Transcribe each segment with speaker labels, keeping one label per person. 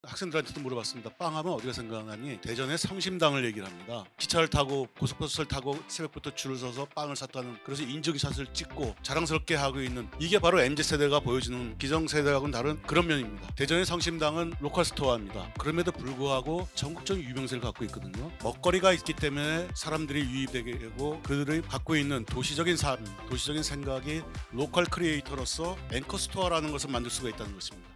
Speaker 1: 학생들한테도 물어봤습니다. 빵 하면 어디가 생각나니? 대전의 성심당을 얘기를 합니다. 기차를 타고 고속버스를 타고 새벽부터 줄을 서서 빵을 샀다는, 그래서 인증샷을 찍고 자랑스럽게 하고 있는, 이게 바로 MZ세대가 보여주는 기성세대하고는 다른 그런 면입니다. 대전의 성심당은 로컬 스토어입니다. 그럼에도 불구하고 전국적인 유명세를 갖고 있거든요. 먹거리가 있기 때문에 사람들이 유입되게 되고, 그들이 갖고 있는 도시적인 삶, 도시적인 생각이 로컬 크리에이터로서 앵커 스토어라는 것을 만들 수가 있다는 것입니다.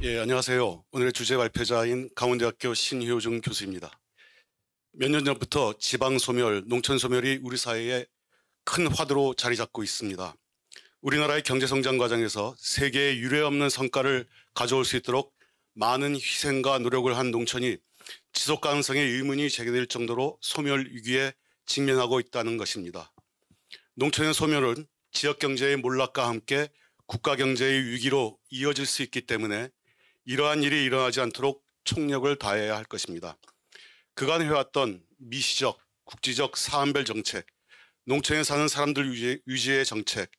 Speaker 1: 예, 안녕하세요. 오늘의 주제 발표자인 강원대학교 신효중 교수입니다. 몇 년 전부터 지방소멸, 농촌소멸이 우리 사회에 큰 화두로 자리 잡고 있습니다. 우리나라의 경제성장 과정에서 세계에 유례없는 성과를 가져올 수 있도록 많은 희생과 노력을 한 농촌이 지속 가능성의 의문이 제기될 정도로 소멸 위기에 직면하고 있다는 것입니다. 농촌의 소멸은 지역 경제의 몰락과 함께 국가 경제의 위기로 이어질 수 있기 때문에 이러한 일이 일어나지 않도록 총력을 다해야 할 것입니다. 그간 해왔던 미시적, 국지적 사안별 정책, 농촌에 사는 사람들 위주의 정책,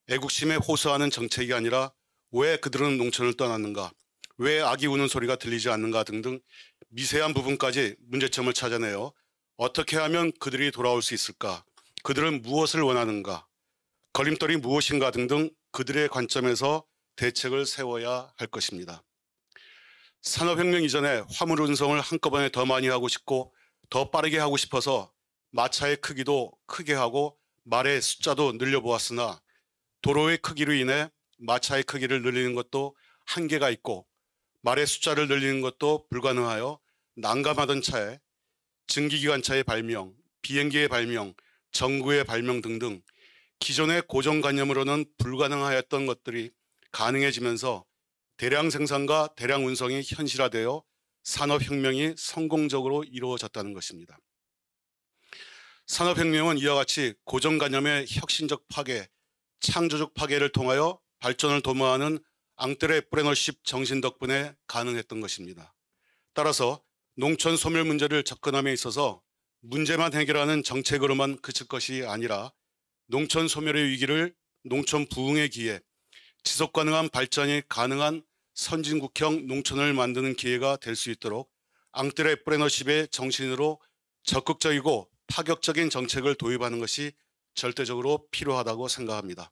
Speaker 1: 애국심에 호소하는 정책이 아니라 왜 그들은 농촌을 떠났는가, 왜 아기 우는 소리가 들리지 않는가 등등 미세한 부분까지 문제점을 찾아내어 어떻게 하면 그들이 돌아올 수 있을까, 그들은 무엇을 원하는가, 걸림돌이 무엇인가 등등 그들의 관점에서 대책을 세워야 할 것입니다. 산업혁명 이전에 화물 운송을 한꺼번에 더 많이 하고 싶고 더 빠르게 하고 싶어서 마차의 크기도 크게 하고 말의 숫자도 늘려보았으나 도로의 크기로 인해 마차의 크기를 늘리는 것도 한계가 있고 말의 숫자를 늘리는 것도 불가능하여 난감하던 차에 증기기관차의 발명, 비행기의 발명, 전구의 발명 등등 기존의 고정관념으로는 불가능하였던 것들이 가능해지면서 대량 생산과 대량 운송이 현실화되어 산업혁명이 성공적으로 이루어졌다는 것입니다. 산업혁명은 이와 같이 고정관념의 혁신적 파괴, 창조적 파괴를 통하여 발전을 도모하는 앙트레프레너십 정신 덕분에 가능했던 것입니다. 따라서 농촌 소멸 문제를 접근함에 있어서 문제만 해결하는 정책으로만 그칠 것이 아니라 농촌 소멸의 위기를 농촌 부흥의 기회, 지속 가능한 발전이 가능한 선진국형 농촌을 만드는 기회가 될 수 있도록 앙트레프레너십의 정신으로 적극적이고 파격적인 정책을 도입하는 것이 절대적으로 필요하다고 생각합니다.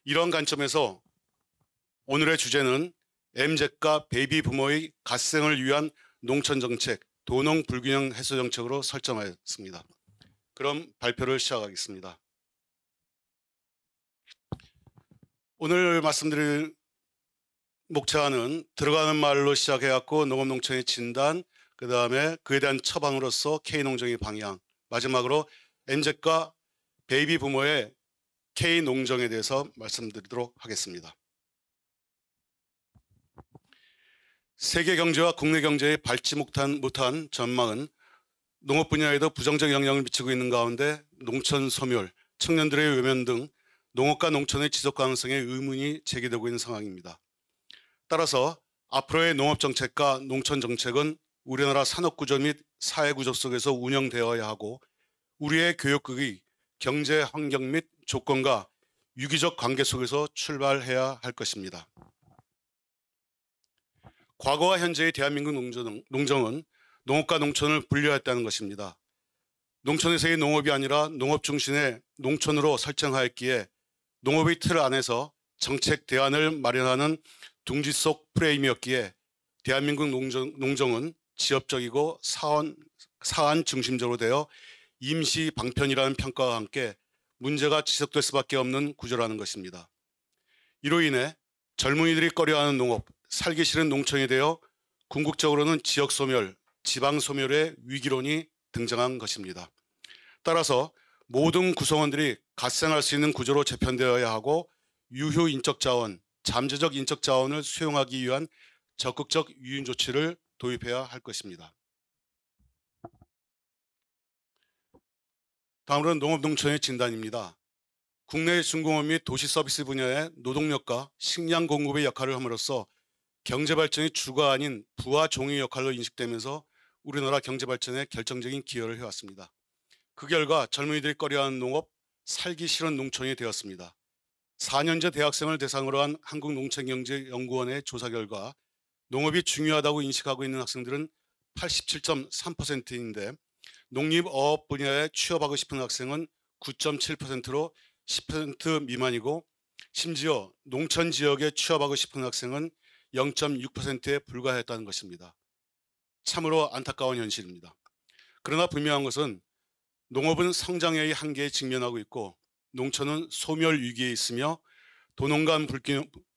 Speaker 1: 이런 관점에서 오늘의 주제는 MZ과 베이비 부모의 갓생을 위한 농촌 정책, 도농 불균형 해소 정책으로 설정하였습니다. 그럼 발표를 시작하겠습니다. 오늘 말씀드릴 목차는 들어가는 말로 시작해갖고 농업농촌의 진단, 그 다음에 그에 대한 처방으로서 K농정의 방향, 마지막으로 MZ과 베이비 부모의 K농정에 대해서 말씀드리도록 하겠습니다. 세계 경제와 국내 경제에 밟지 못한 전망은 농업 분야에도 부정적 영향을 미치고 있는 가운데 농촌 소멸, 청년들의 외면 등 농업과 농촌의 지속 가능성에 의문이 제기되고 있는 상황입니다. 따라서 앞으로의 농업정책과 농촌정책은 우리나라 산업구조 및 사회구조 속에서 운영되어야 하고 우리의 교육국의 경제 환경 및 조건과 유기적 관계 속에서 출발해야 할 것입니다. 과거와 현재의 대한민국 농정은 농업과 농촌을 분리했다는 것입니다. 농촌에서의 농업이 아니라 농업 중심의 농촌으로 설정하였기에 농업의 틀 안에서 정책 대안을 마련하는 둥지 속 프레임이었기에 대한민국 농정은 지역적이고 사안 중심적으로 되어 임시 방편이라는 평가와 함께 문제가 지속될 수밖에 없는 구조라는 것입니다. 이로 인해 젊은이들이 꺼려하는 농업, 살기 싫은 농촌이 되어 궁극적으로는 지역 소멸, 지방 소멸의 위기론이 등장한 것입니다. 따라서 모든 구성원들이 갓생할 수 있는 구조로 재편되어야 하고 유효 인적 자원, 잠재적 인적 자원을 수용하기 위한 적극적 유인 조치를 도입해야 할 것입니다. 다음으로는 농업농촌의 진단입니다. 국내 중공업 및 도시 서비스 분야의 노동력과 식량 공급의 역할을 함으로써 경제발전의 주가 아닌 부하 종의 역할로 인식되면서 우리나라 경제발전에 결정적인 기여를 해왔습니다. 그 결과 젊은이들이 꺼려하는 농업, 살기 싫은 농촌이 되었습니다. 4년제 대학생을 대상으로 한 한국농촌경제연구원의 조사 결과 농업이 중요하다고 인식하고 있는 학생들은 87.3%인데 농립어업 분야에 취업하고 싶은 학생은 9.7%로 10% 미만이고 심지어 농촌 지역에 취업하고 싶은 학생은 0.6%에 불과했다는 것입니다. 참으로 안타까운 현실입니다. 그러나 분명한 것은 농업은 성장의 한계에 직면하고 있고 농촌은 소멸 위기에 있으며 도농 간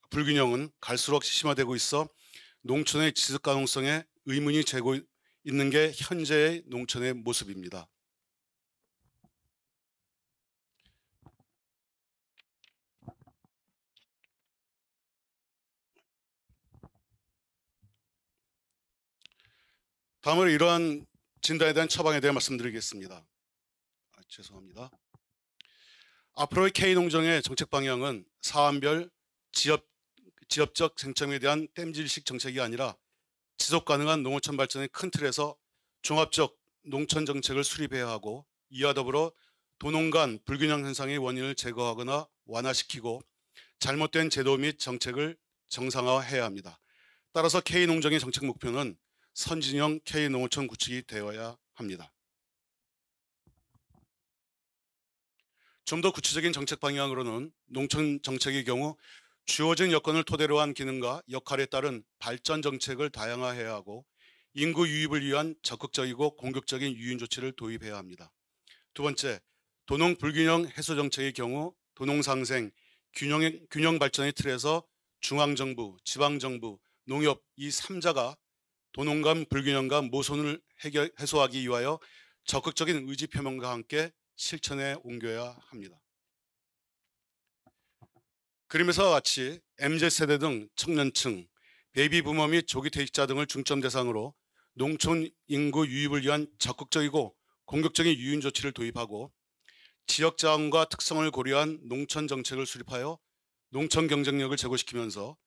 Speaker 1: 불균형은 갈수록 심화되고 있어 농촌의 지속 가능성에 의문이 제고 있는 게 현재의 농촌의 모습입니다. 다음으로 이러한 진단에 대한 처방에 대해 말씀드리겠습니다. 죄송합니다. 앞으로의 K농정의 정책 방향은 사안별 지역적 쟁점에 대한 땜질식 정책이 아니라 지속 가능한 농어촌 발전의 큰 틀에서 종합적 농촌 정책을 수립해야 하고 이와 더불어 도농 간 불균형 현상의 원인을 제거하거나 완화시키고 잘못된 제도 및 정책을 정상화해야 합니다. 따라서 K농정의 정책 목표는 선진형 K농어촌 구축이 되어야 합니다. 좀 더 구체적인 정책 방향으로는 농촌 정책의 경우 주어진 여건을 토대로 한 기능과 역할에 따른 발전 정책을 다양화해야 하고 인구 유입을 위한 적극적이고 공격적인 유인 조치를 도입해야 합니다. 두 번째, 도농 불균형 해소 정책의 경우 도농 상생, 균형 발전의 틀에서 중앙정부, 지방정부, 농협 이 3자가 도농 간 불균형과 모순을 해소하기 위하여 적극적인 의지 표명과 함께 실천에 옮겨야 합니다. 그림에서 같이 MZ세대 등 청년층, 베이비부머 및 조기 퇴직자 등을 중점 대상으로 농촌 인구 유입을 위한 적극적이고 공격적인 유인 조치를 도입하고 지역 자원과 특성을 고려한 농촌 정책을 수립하여 농촌 경쟁력을 제고시키면서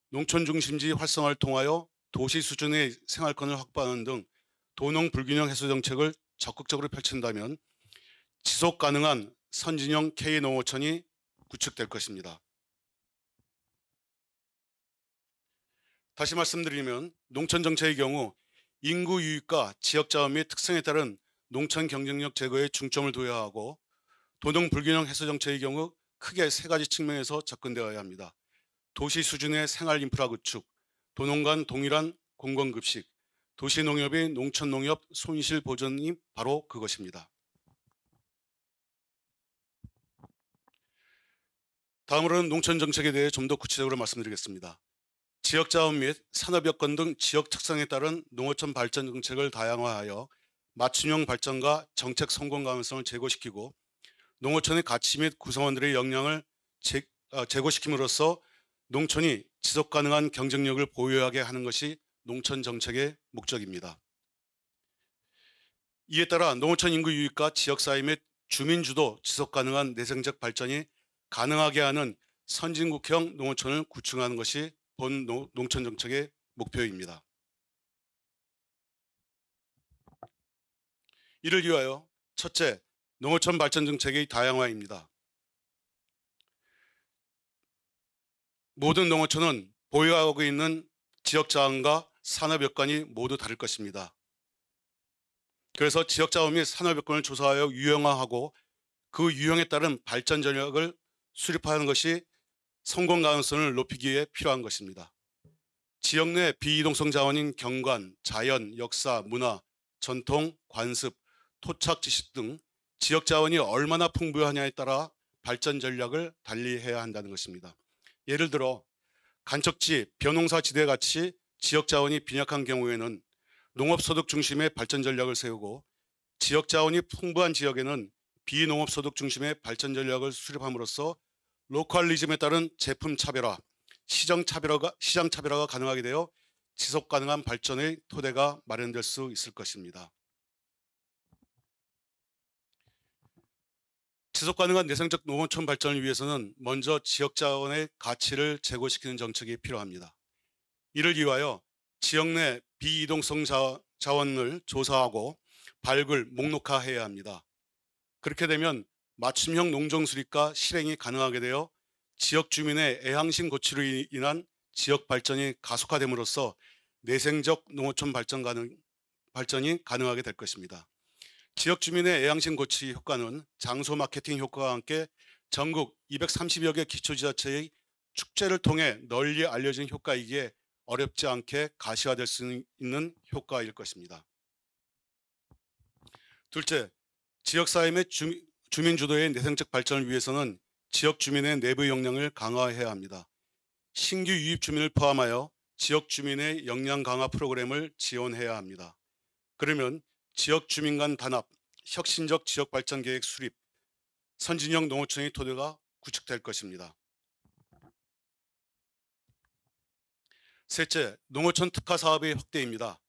Speaker 1: 농촌 중심지 활성화를 통하여 도시 수준의 생활권을 확보하는 등 도농 불균형 해소 정책을 적극적으로 펼친다면 지속 가능한 선진형 K농어촌이 구축될 것입니다. 다시 말씀드리면 농촌 정책의 경우 인구 유입과 지역 자원 및 특성에 따른 농촌 경쟁력 제고에 중점을 둬야 하고 도농 불균형 해소 정책의 경우 크게 세 가지 측면에서 접근되어야 합니다. 도시 수준의 생활 인프라 구축, 도농 간 동일한 공공급식, 도시농협의 농촌농협 손실 보전이 바로 그것입니다. 다음으로는 농촌 정책에 대해 좀 더 구체적으로 말씀드리겠습니다. 지역자원 및 산업여건 등 지역 특성에 따른 농어촌 발전 정책을 다양화하여 맞춤형 발전과 정책 성공 가능성을 제고시키고 농어촌의 가치 및 구성원들의 역량을 제고시킴으로써 농촌이 지속가능한 경쟁력을 보유하게 하는 것이 농촌 정책의 목적입니다. 이에 따라 농어촌 인구 유입과 지역사회 및 주민주도 지속가능한 내생적 발전이 가능하게 하는 선진국형 농어촌을 구축하는 것이 본 농촌 정책의 목표입니다. 이를 위하여 첫째, 농어촌 발전 정책의 다양화입니다. 모든 농어촌은 보유하고 있는 지역 자원과 산업 여건이 모두 다를 것입니다. 그래서 지역 자원 및 산업 여건을 조사하여 유형화하고 그 유형에 따른 발전 전략을 수립하는 것이 성공 가능성을 높이기 위해 필요한 것입니다. 지역 내 비이동성 자원인 경관, 자연, 역사, 문화, 전통, 관습, 토착 지식 등 지역 자원이 얼마나 풍부하냐에 따라 발전 전략을 달리해야 한다는 것입니다. 예를 들어 간척지, 벼농사 지대 같이 지역 자원이 빈약한 경우에는 농업소득 중심의 발전 전략을 세우고 지역 자원이 풍부한 지역에는 비농업소득 중심의 발전 전략을 수립함으로써 로컬리즘에 따른 제품 차별화, 시장 차별화가 가능하게 되어 지속 가능한 발전의 토대가 마련될 수 있을 것입니다. 지속 가능한 내생적 농어촌 발전을 위해서는 먼저 지역 자원의 가치를 제고시키는 정책이 필요합니다. 이를 위하여 지역 내 비이동성 자원을 조사하고 발굴, 목록화해야 합니다. 그렇게 되면 맞춤형 농정 수립과 실행이 가능하게 되어 지역 주민의 애향심 고취로 인한 지역 발전이 가속화됨으로써 내생적 농어촌 발전이 가능하게 될 것입니다. 지역 주민의 애양심 고취 효과는 장소 마케팅 효과와 함께 전국 230여 개 기초지자체의 축제를 통해 널리 알려진 효과이기에 어렵지 않게 가시화될 수 있는 효과일 것입니다. 둘째, 지역사회 및 주민 주도의 내생적 발전을 위해서는 지역 주민의 내부 역량을 강화해야 합니다. 신규 유입 주민을 포함하여 지역 주민의 역량 강화 프로그램을 지원해야 합니다. 그러면 지역 주민 간 단합, 혁신적 지역 발전 계획 수립, 선진형 농어촌의 토대가 구축될 것입니다. 셋째, 농어촌 특화 사업의 확대입니다.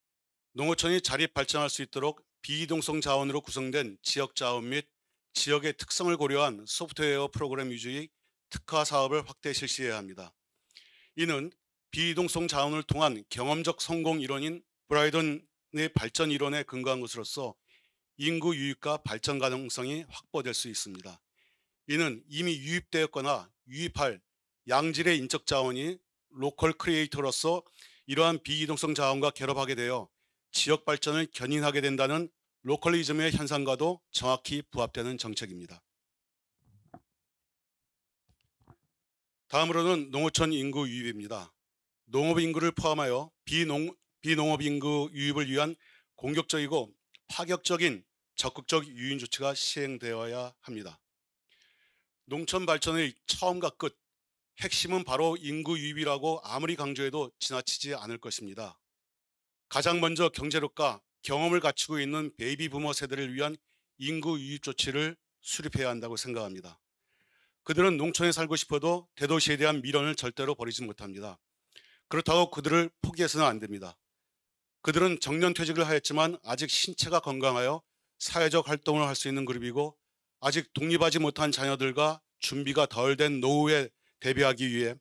Speaker 1: 농어촌이 자립 발전할 수 있도록 비이동성 자원으로 구성된 지역 자원 및 지역의 특성을 고려한 소프트웨어 프로그램 위주의 특화 사업을 확대 실시해야 합니다. 이는 비이동성 자원을 통한 경험적 성공 이론인 브라이던의 발전 이론에 근거한 것으로서 인구 유입과 발전 가능성이 확보될 수 있습니다. 이는 이미 유입되었거나 유입할 양질의 인적 자원이 로컬 크리에이터로서 이러한 비이동성 자원과 결합하게 되어 지역 발전을 견인하게 된다는 로컬리즘의 현상과도 정확히 부합되는 정책입니다. 다음으로는 농어촌 인구 유입입니다. 농업 인구를 포함하여 비농업 인구 유입을 위한 공격적이고 파격적인 적극적 유인 조치가 시행되어야 합니다. 농촌 발전의 처음과 끝, 핵심은 바로 인구 유입이라고 아무리 강조해도 지나치지 않을 것입니다. 가장 먼저 경제력과 경험을 갖추고 있는 베이비 부머 세대를 위한 인구 유입 조치를 수립해야 한다고 생각합니다. 그들은 농촌에 살고 싶어도 대도시에 대한 미련을 절대로 버리지 못합니다. 그렇다고 그들을 포기해서는 안 됩니다. 그들은 정년퇴직을 하였지만 아직 신체가 건강하여 사회적 활동을 할 수 있는 그룹이고 아직 독립하지 못한 자녀들과 준비가 덜 된 노후에 대비하기 위해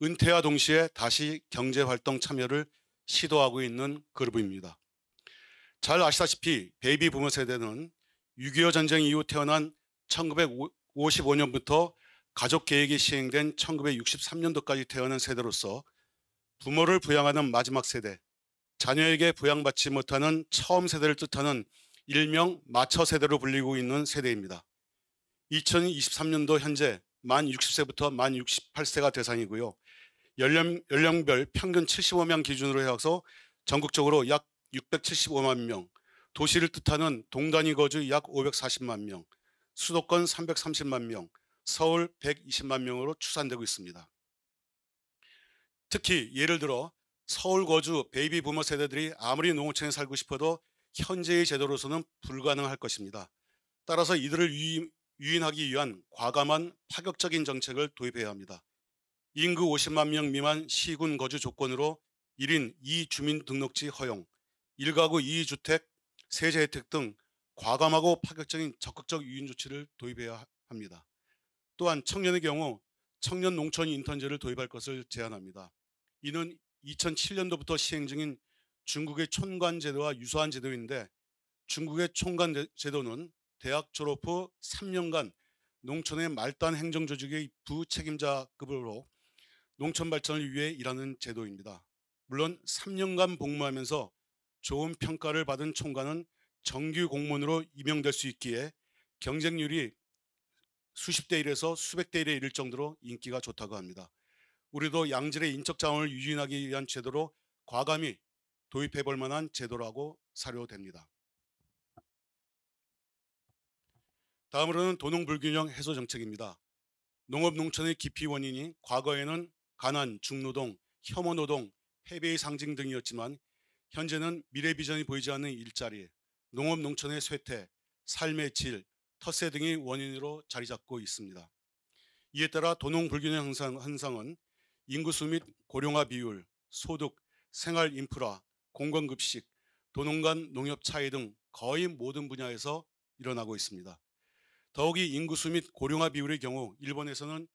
Speaker 1: 은퇴와 동시에 다시 경제활동 참여를 시도하고 있는 그룹입니다. 잘 아시다시피 베이비 부머 세대는 6.25 전쟁 이후 태어난 1955년부터 가족 계획이 시행된 1963년도까지 태어난 세대로서 부모를 부양하는 마지막 세대, 자녀에게 부양받지 못하는 처음 세대를 뜻하는 일명 마처 세대로 불리고 있는 세대입니다. 2023년도 현재 만 60세부터 만 68세가 대상이고요. 연령별 평균 75명 기준으로 해서 전국적으로 약 675만 명, 도시를 뜻하는 동단위 거주 약 540만 명, 수도권 330만 명, 서울 120만 명으로 추산되고 있습니다. 특히 예를 들어 서울 거주 베이비 부머 세대들이 아무리 농어촌에 살고 싶어도 현재의 제도로서는 불가능할 것입니다. 따라서 이들을 유인하기 위한 과감한 파격적인 정책을 도입해야 합니다. 인구 50만 명 미만 시군 거주 조건으로 1인 2주민등록지 허용, 1가구 2주택, 세제 혜택 등 과감하고 파격적인 적극적 유인 조치를 도입해야 합니다. 또한 청년의 경우 청년 농촌 인턴제를 도입할 것을 제안합니다. 이는 2007년도부터 시행 중인 중국의 촌관 제도와 유사한 제도인데 중국의 촌관 제도는 대학 졸업 후 3년간 농촌의 말단 행정조직의 부책임자급으로 농촌 발전을 위해 일하는 제도입니다. 물론 3년간 복무하면서 좋은 평가를 받은 촌관은 정규 공무원으로 임용될 수 있기에 경쟁률이 수십 대 1에서 수백 대 1에 이를 정도로 인기가 좋다고 합니다. 우리도 양질의 인적 자원을 유인하기 위한 제도로 과감히 도입해 볼 만한 제도라고 사료됩니다. 다음으로는 도농 불균형 해소 정책입니다. 농업 농촌의 기피 원인이 과거에는 가난, 중노동, 혐오 노동, 패배의 상징 등이었지만 현재는 미래 비전이 보이지 않는 일자리, 농업 농촌의 쇠퇴, 삶의 질, 텃세 등이 원인으로 자리 잡고 있습니다. 이에 따라 도농 불균형 현상은 인구수 및 고령화 비율, 소득, 생활 인프라, 공공급식, 도농 간 농협 차이 등 거의 모든 분야에서 일어나고 있습니다. 더욱이 인구수 및 고령화 비율의 경우 일본에서는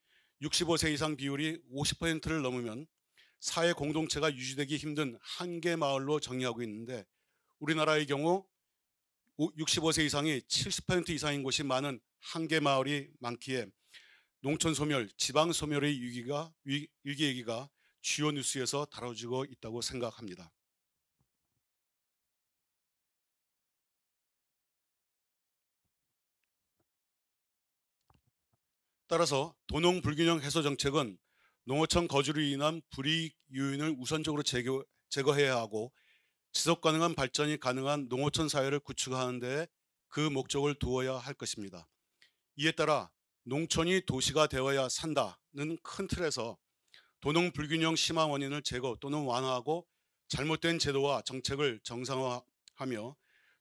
Speaker 1: 65세 이상 비율이 50%를 넘으면 사회 공동체가 유지되기 힘든 한계 마을로 정의하고 있는데 우리나라의 경우 65세 이상이 70% 이상인 곳이 많은 한계 마을이 많기에 농촌 소멸, 지방 소멸의 위기 얘기가 주요 뉴스에서 다뤄지고 있다고 생각합니다. 따라서 도농 불균형 해소 정책은 농어촌 거주로 인한 불이익 요인을 우선적으로 제거해야 하고 지속 가능한 발전이 가능한 농어촌 사회를 구축하는 데 그 목적을 두어야 할 것입니다. 이에 따라 농촌이 도시가 되어야 산다는 큰 틀에서 도농 불균형 심화 원인을 제거 또는 완화하고 잘못된 제도와 정책을 정상화하며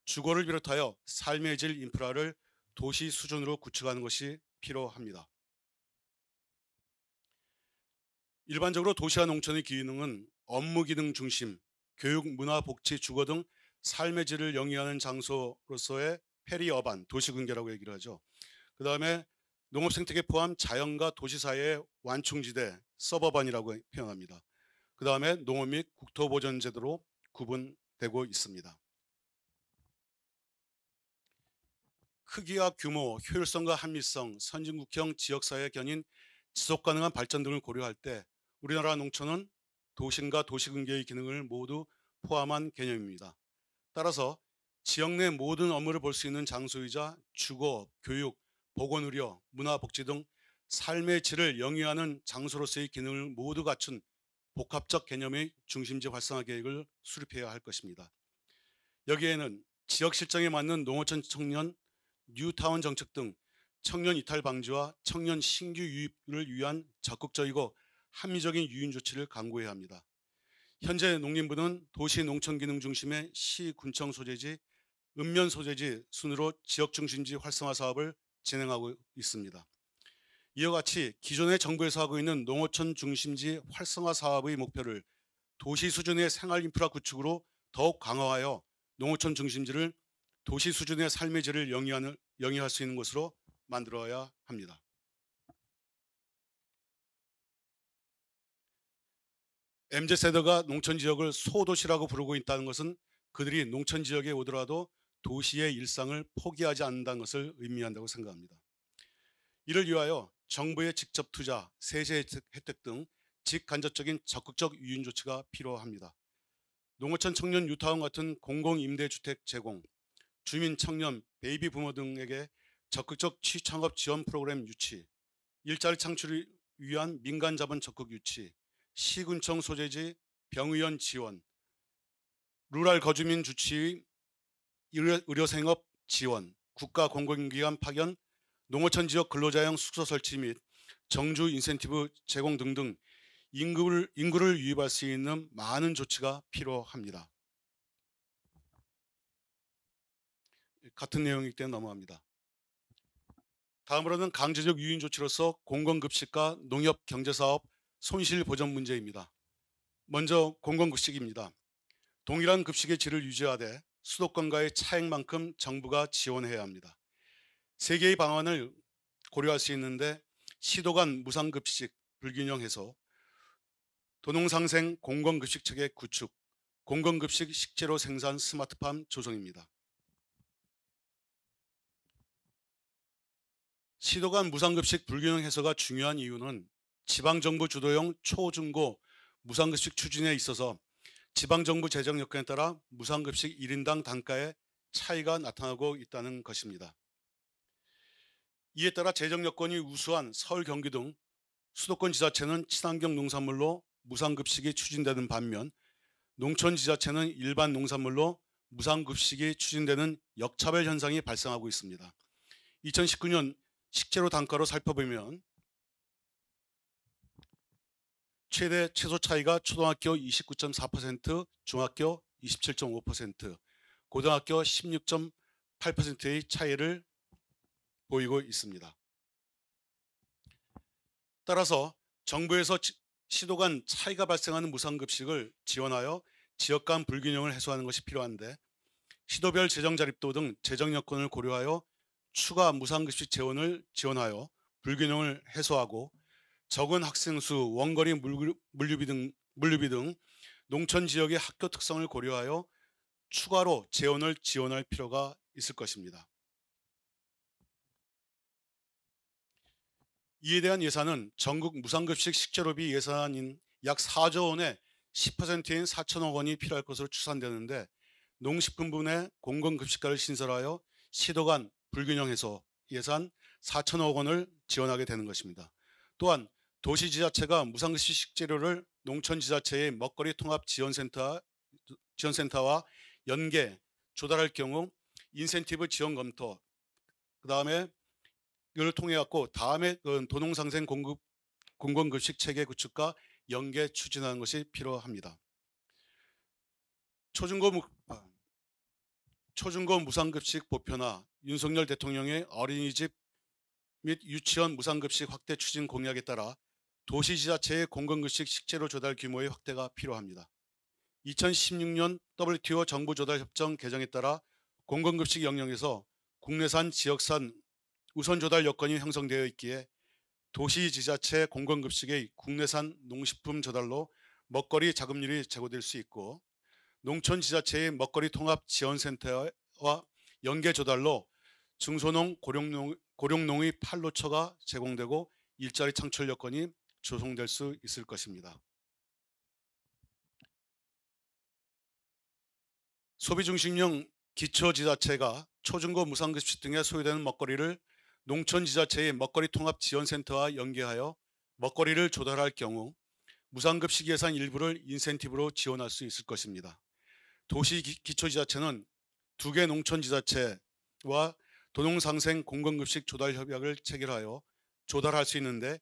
Speaker 1: 주거를 비롯하여 삶의 질 인프라를 도시 수준으로 구축하는 것이 필요합니다. 일반적으로 도시와 농촌의 기능은 업무 기능 중심, 교육, 문화, 복지, 주거 등 삶의 질을 영위하는 장소로서의 페리어반, 도시근계라고 얘기를 하죠. 그 다음에 농업 생태계 포함 자연과 도시 사이의 완충지대, 서버반이라고 표현합니다. 그 다음에 농업 및 국토보전 제도로 구분되고 있습니다. 크기와 규모, 효율성과 합리성, 선진국형 지역사회 견인, 지속가능한 발전 등을 고려할 때 우리나라 농촌은 도심과 도시근계의 기능을 모두 포함한 개념입니다. 따라서 지역 내 모든 업무를 볼 수 있는 장소이자 주거, 교육, 보건의료, 문화복지 등 삶의 질을 영위하는 장소로서의 기능을 모두 갖춘 복합적 개념의 중심지 활성화 계획을 수립해야 할 것입니다. 여기에는 지역 실정에 맞는 농어촌 청년 뉴타운 정책 등 청년 이탈 방지와 청년 신규 유입을 위한 적극적이고 합리적인 유인 조치를 강구해야 합니다. 현재 농림부는 도시 농촌 기능 중심의 시, 군청 소재지, 읍면 소재지 순으로 지역 중심지 활성화 사업을 진행하고 있습니다. 이와 같이 기존의 정부에서 하고 있는 농어촌 중심지 활성화 사업의 목표를 도시 수준의 생활 인프라 구축으로 더욱 강화하여 농어촌 중심지를 도시 수준의 삶의 질을 영위할 수 있는 것으로 만들어야 합니다. MZ세대가 농촌 지역을 소도시라고 부르고 있다는 것은 그들이 농촌 지역에 오더라도 도시의 일상을 포기하지 않는다는 것을 의미한다고 생각합니다. 이를 위하여 정부의 직접 투자, 세제 혜택 등 직간접적인 적극적 유인 조치가 필요합니다. 농어촌 청년 뉴타운 같은 공공임대주택 제공, 주민 청년, 베이비 부모 등에게 적극적 취창업 지원 프로그램 유치, 일자리 창출을 위한 민간 자본 적극 유치, 시군청 소재지 병의원 지원, 루랄 거주민 주치의 의료생업 지원, 국가 공공기관 파견, 농어촌 지역 근로자형 숙소 설치 및 정주 인센티브 제공 등등 인구를 유입할 수 있는 많은 조치가 필요합니다. 같은 내용이기 때문에 넘어갑니다. 다음으로는 강제적 유인 조치로서 공공급식과 농협 경제사업 손실 보전 문제입니다. 먼저 공공급식입니다. 동일한 급식의 질을 유지하되 수도권과의 차액만큼 정부가 지원해야 합니다. 세 개의 방안을 고려할 수 있는데 시도 간 무상급식 불균형 해소, 도농상생 공공급식 체계 구축, 공공급식 식재료 생산 스마트팜 조성입니다. 시도 간 무상급식 불균형 해소가 중요한 이유는 지방정부 주도형 초중고 무상급식 추진에 있어서 지방정부 재정 여건에 따라 무상급식 1인당 단가의 차이가 나타나고 있다는 것입니다. 이에 따라 재정 여건이 우수한 서울, 경기 등 수도권 지자체는 친환경 농산물로 무상급식이 추진되는 반면 농촌 지자체는 일반 농산물로 무상급식이 추진되는 역차별 현상이 발생하고 있습니다. 2019년 식재료 단가로 살펴보면 최대 최소 차이가 초등학교 29.4%, 중학교 27.5%, 고등학교 16.8%의 차이를 보이고 있습니다. 따라서 정부에서 시도 간 차이가 발생하는 무상급식을 지원하여 지역 간 불균형을 해소하는 것이 필요한데 시도별 재정 자립도 등 재정 여건을 고려하여 추가 무상급식 재원을 지원하여 불균형을 해소하고 적은 학생 수, 원거리 물류비 등 농촌 지역의 학교 특성을 고려하여 추가로 재원을 지원할 필요가 있을 것입니다. 이에 대한 예산은 전국 무상급식 식재료비 예산인 약 4조 원의 10%인 4천억 원이 필요할 것으로 추산되는데 농식품부의 공공급식과를 신설하여 시도 간 불균형 해소 예산 4천억 원을 지원하게 되는 것입니다. 또한 도시지자체가 무상급식 식재료를 농촌지자체의 먹거리 통합 지원센터와 연계 조달할 경우 인센티브 지원 검토, 그 다음에 이걸 통해 갖고 다음에 도농상생 공공급식 체계 구축과 연계 추진하는 것이 필요합니다. 초중고 무상급식 보편화, 윤석열 대통령의 어린이집 및 유치원 무상급식 확대 추진 공약에 따라 도시지자체의 공공급식 식재료 조달 규모의 확대가 필요합니다. 2016년 WTO 정부조달협정 개정에 따라 공공급식 영역에서 국내산, 지역산 우선 조달 여건이 형성되어 있기에 도시지자체 공공급식의 국내산 농식품 조달로 먹거리 자급률이 제고될 수 있고, 농촌지자체의 먹거리 통합 지원센터와 연계 조달로 중소농, 고령농의 판로처가 제공되고 일자리 창출 여건이 조성될 수 있을 것입니다. 소비중심형 기초지자체가 초중고 무상급식 등에 소요되는 먹거리를 농촌지자체의 먹거리 통합 지원센터와 연계하여 먹거리를 조달할 경우 무상급식 예산 일부를 인센티브로 지원할 수 있을 것입니다. 도시기초지자체는 2개 농촌지자체와 도농상생 공공급식 조달 협약을 체결하여 조달할 수 있는데,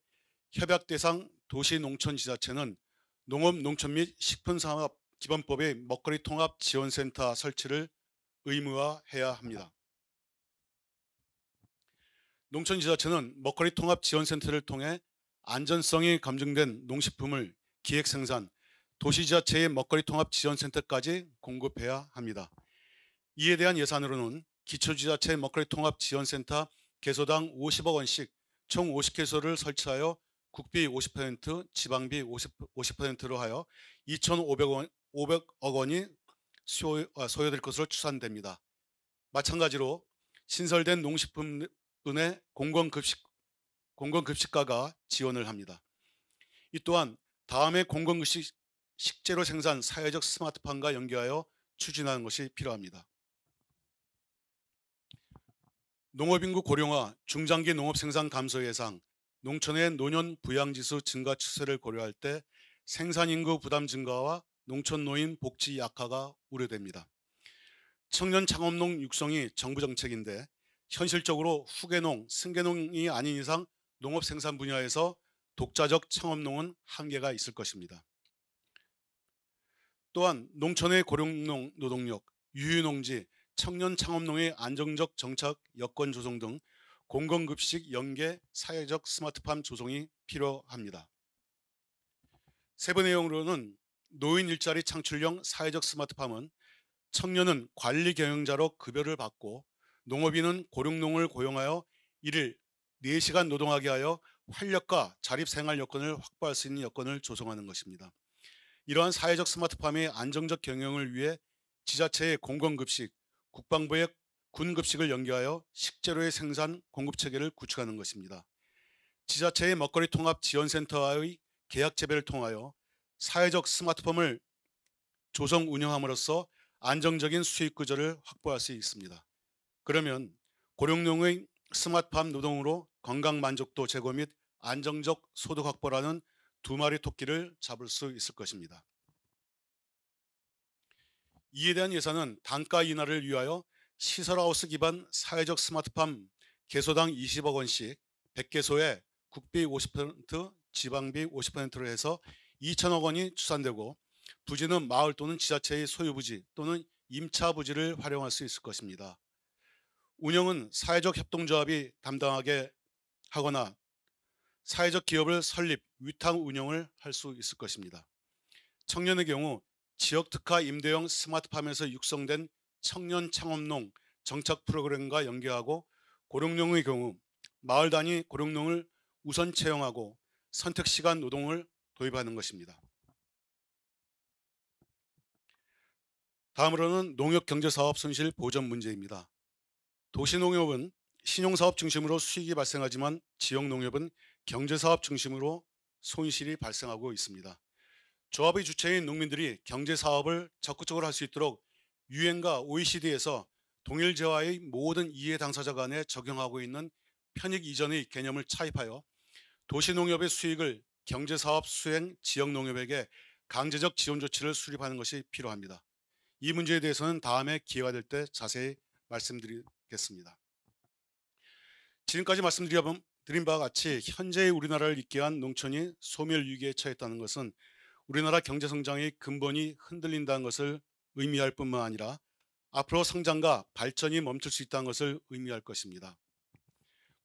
Speaker 1: 협약 대상 도시농촌지자체는 농업-농촌 및 식품산업기본법의 먹거리 통합 지원센터 설치를 의무화해야 합니다. 농촌지자체는 먹거리 통합 지원센터를 통해 안전성이 검증된 농식품을 기획생산, 도시지자체의 먹거리 통합 지원센터까지 공급해야 합니다. 이에 대한 예산으로는 기초지자체 먹거리 통합 지원센터 개소당 50억 원씩 총 50개소를 설치하여 국비 50%, 지방비 50%로 하여 2,500억 원이 소요될 것으로 추산됩니다. 마찬가지로 신설된 농식품분의 공공급식가가 지원을 합니다. 이 또한 다음에 공공급식 식재료 생산 사회적 스마트팜과 연계하여 추진하는 것이 필요합니다. 농업인구 고령화, 중장기 농업 생산 감소 예상, 농촌의 노년 부양지수 증가 추세를 고려할 때 생산인구 부담 증가와 농촌 노인 복지 약화가 우려됩니다. 청년 창업농 육성이 정부 정책인데 현실적으로 후계농, 승계농이 아닌 이상 농업 생산 분야에서 독자적 창업농은 한계가 있을 것입니다. 또한 농촌의 고령농 노동력, 유휴농지, 청년 창업농의 안정적 정착 여건 조성 등 공공급식 연계 사회적 스마트팜 조성이 필요합니다. 세부 내용으로는 노인 일자리 창출형 사회적 스마트팜은 청년은 관리 경영자로 급여를 받고 농업인은 고령농을 고용하여 일일 4시간 노동하게 하여 활력과 자립생활 여건을 확보할 수 있는 여건을 조성하는 것입니다. 이러한 사회적 스마트팜의 안정적 경영을 위해 지자체의 공공급식, 국방부의 군급식을 연계하여 식재료의 생산 공급 체계를 구축하는 것입니다. 지자체의 먹거리 통합 지원센터와의 계약 재배를 통하여 사회적 스마트팜을 조성 운영함으로써 안정적인 수익 구조를 확보할 수 있습니다. 그러면 고령농의 스마트팜 노동으로 건강 만족도 제고 및 안정적 소득 확보라는 2마리 토끼를 잡을 수 있을 것입니다. 이에 대한 예산은 단가 인하를 위하여 시설하우스 기반 사회적 스마트팜 개소당 20억 원씩 100개소에 국비 50%, 지방비 50%로 해서 2천억 원이 추산되고, 부지는 마을 또는 지자체의 소유부지 또는 임차부지를 활용할 수 있을 것입니다. 운영은 사회적 협동조합이 담당하게 하거나 사회적 기업을 설립, 위탁 운영을 할 수 있을 것입니다. 청년의 경우 지역특화 임대형 스마트팜에서 육성된 청년 창업농 정착 프로그램과 연계하고, 고령농의 경우 마을 단위 고령농을 우선 채용하고 선택시간 노동을 도입하는 것입니다. 다음으로는 농협경제사업 손실 보전 문제입니다. 도시농협은 신용사업 중심으로 수익이 발생하지만 지역농협은 경제사업 중심으로 손실이 발생하고 있습니다. 조합의 주체인 농민들이 경제사업을 적극적으로 할 수 있도록 유엔과 OECD에서 동일재화의 모든 이해 당사자 간에 적용하고 있는 편익 이전의 개념을 차입하여 도시농협의 수익을 경제사업 수행 지역농협에게 강제적 지원 조치를 수립하는 것이 필요합니다. 이 문제에 대해서는 다음에 기회가 될 때 자세히 말씀드리겠습니다. 지금까지 말씀드린 바와 같이 현재의 우리나라를 있게 한 농촌이 소멸위기에 처했다는 것은 우리나라 경제성장의 근본이 흔들린다는 것을 의미할 뿐만 아니라 앞으로 성장과 발전이 멈출 수 있다는 것을 의미할 것입니다.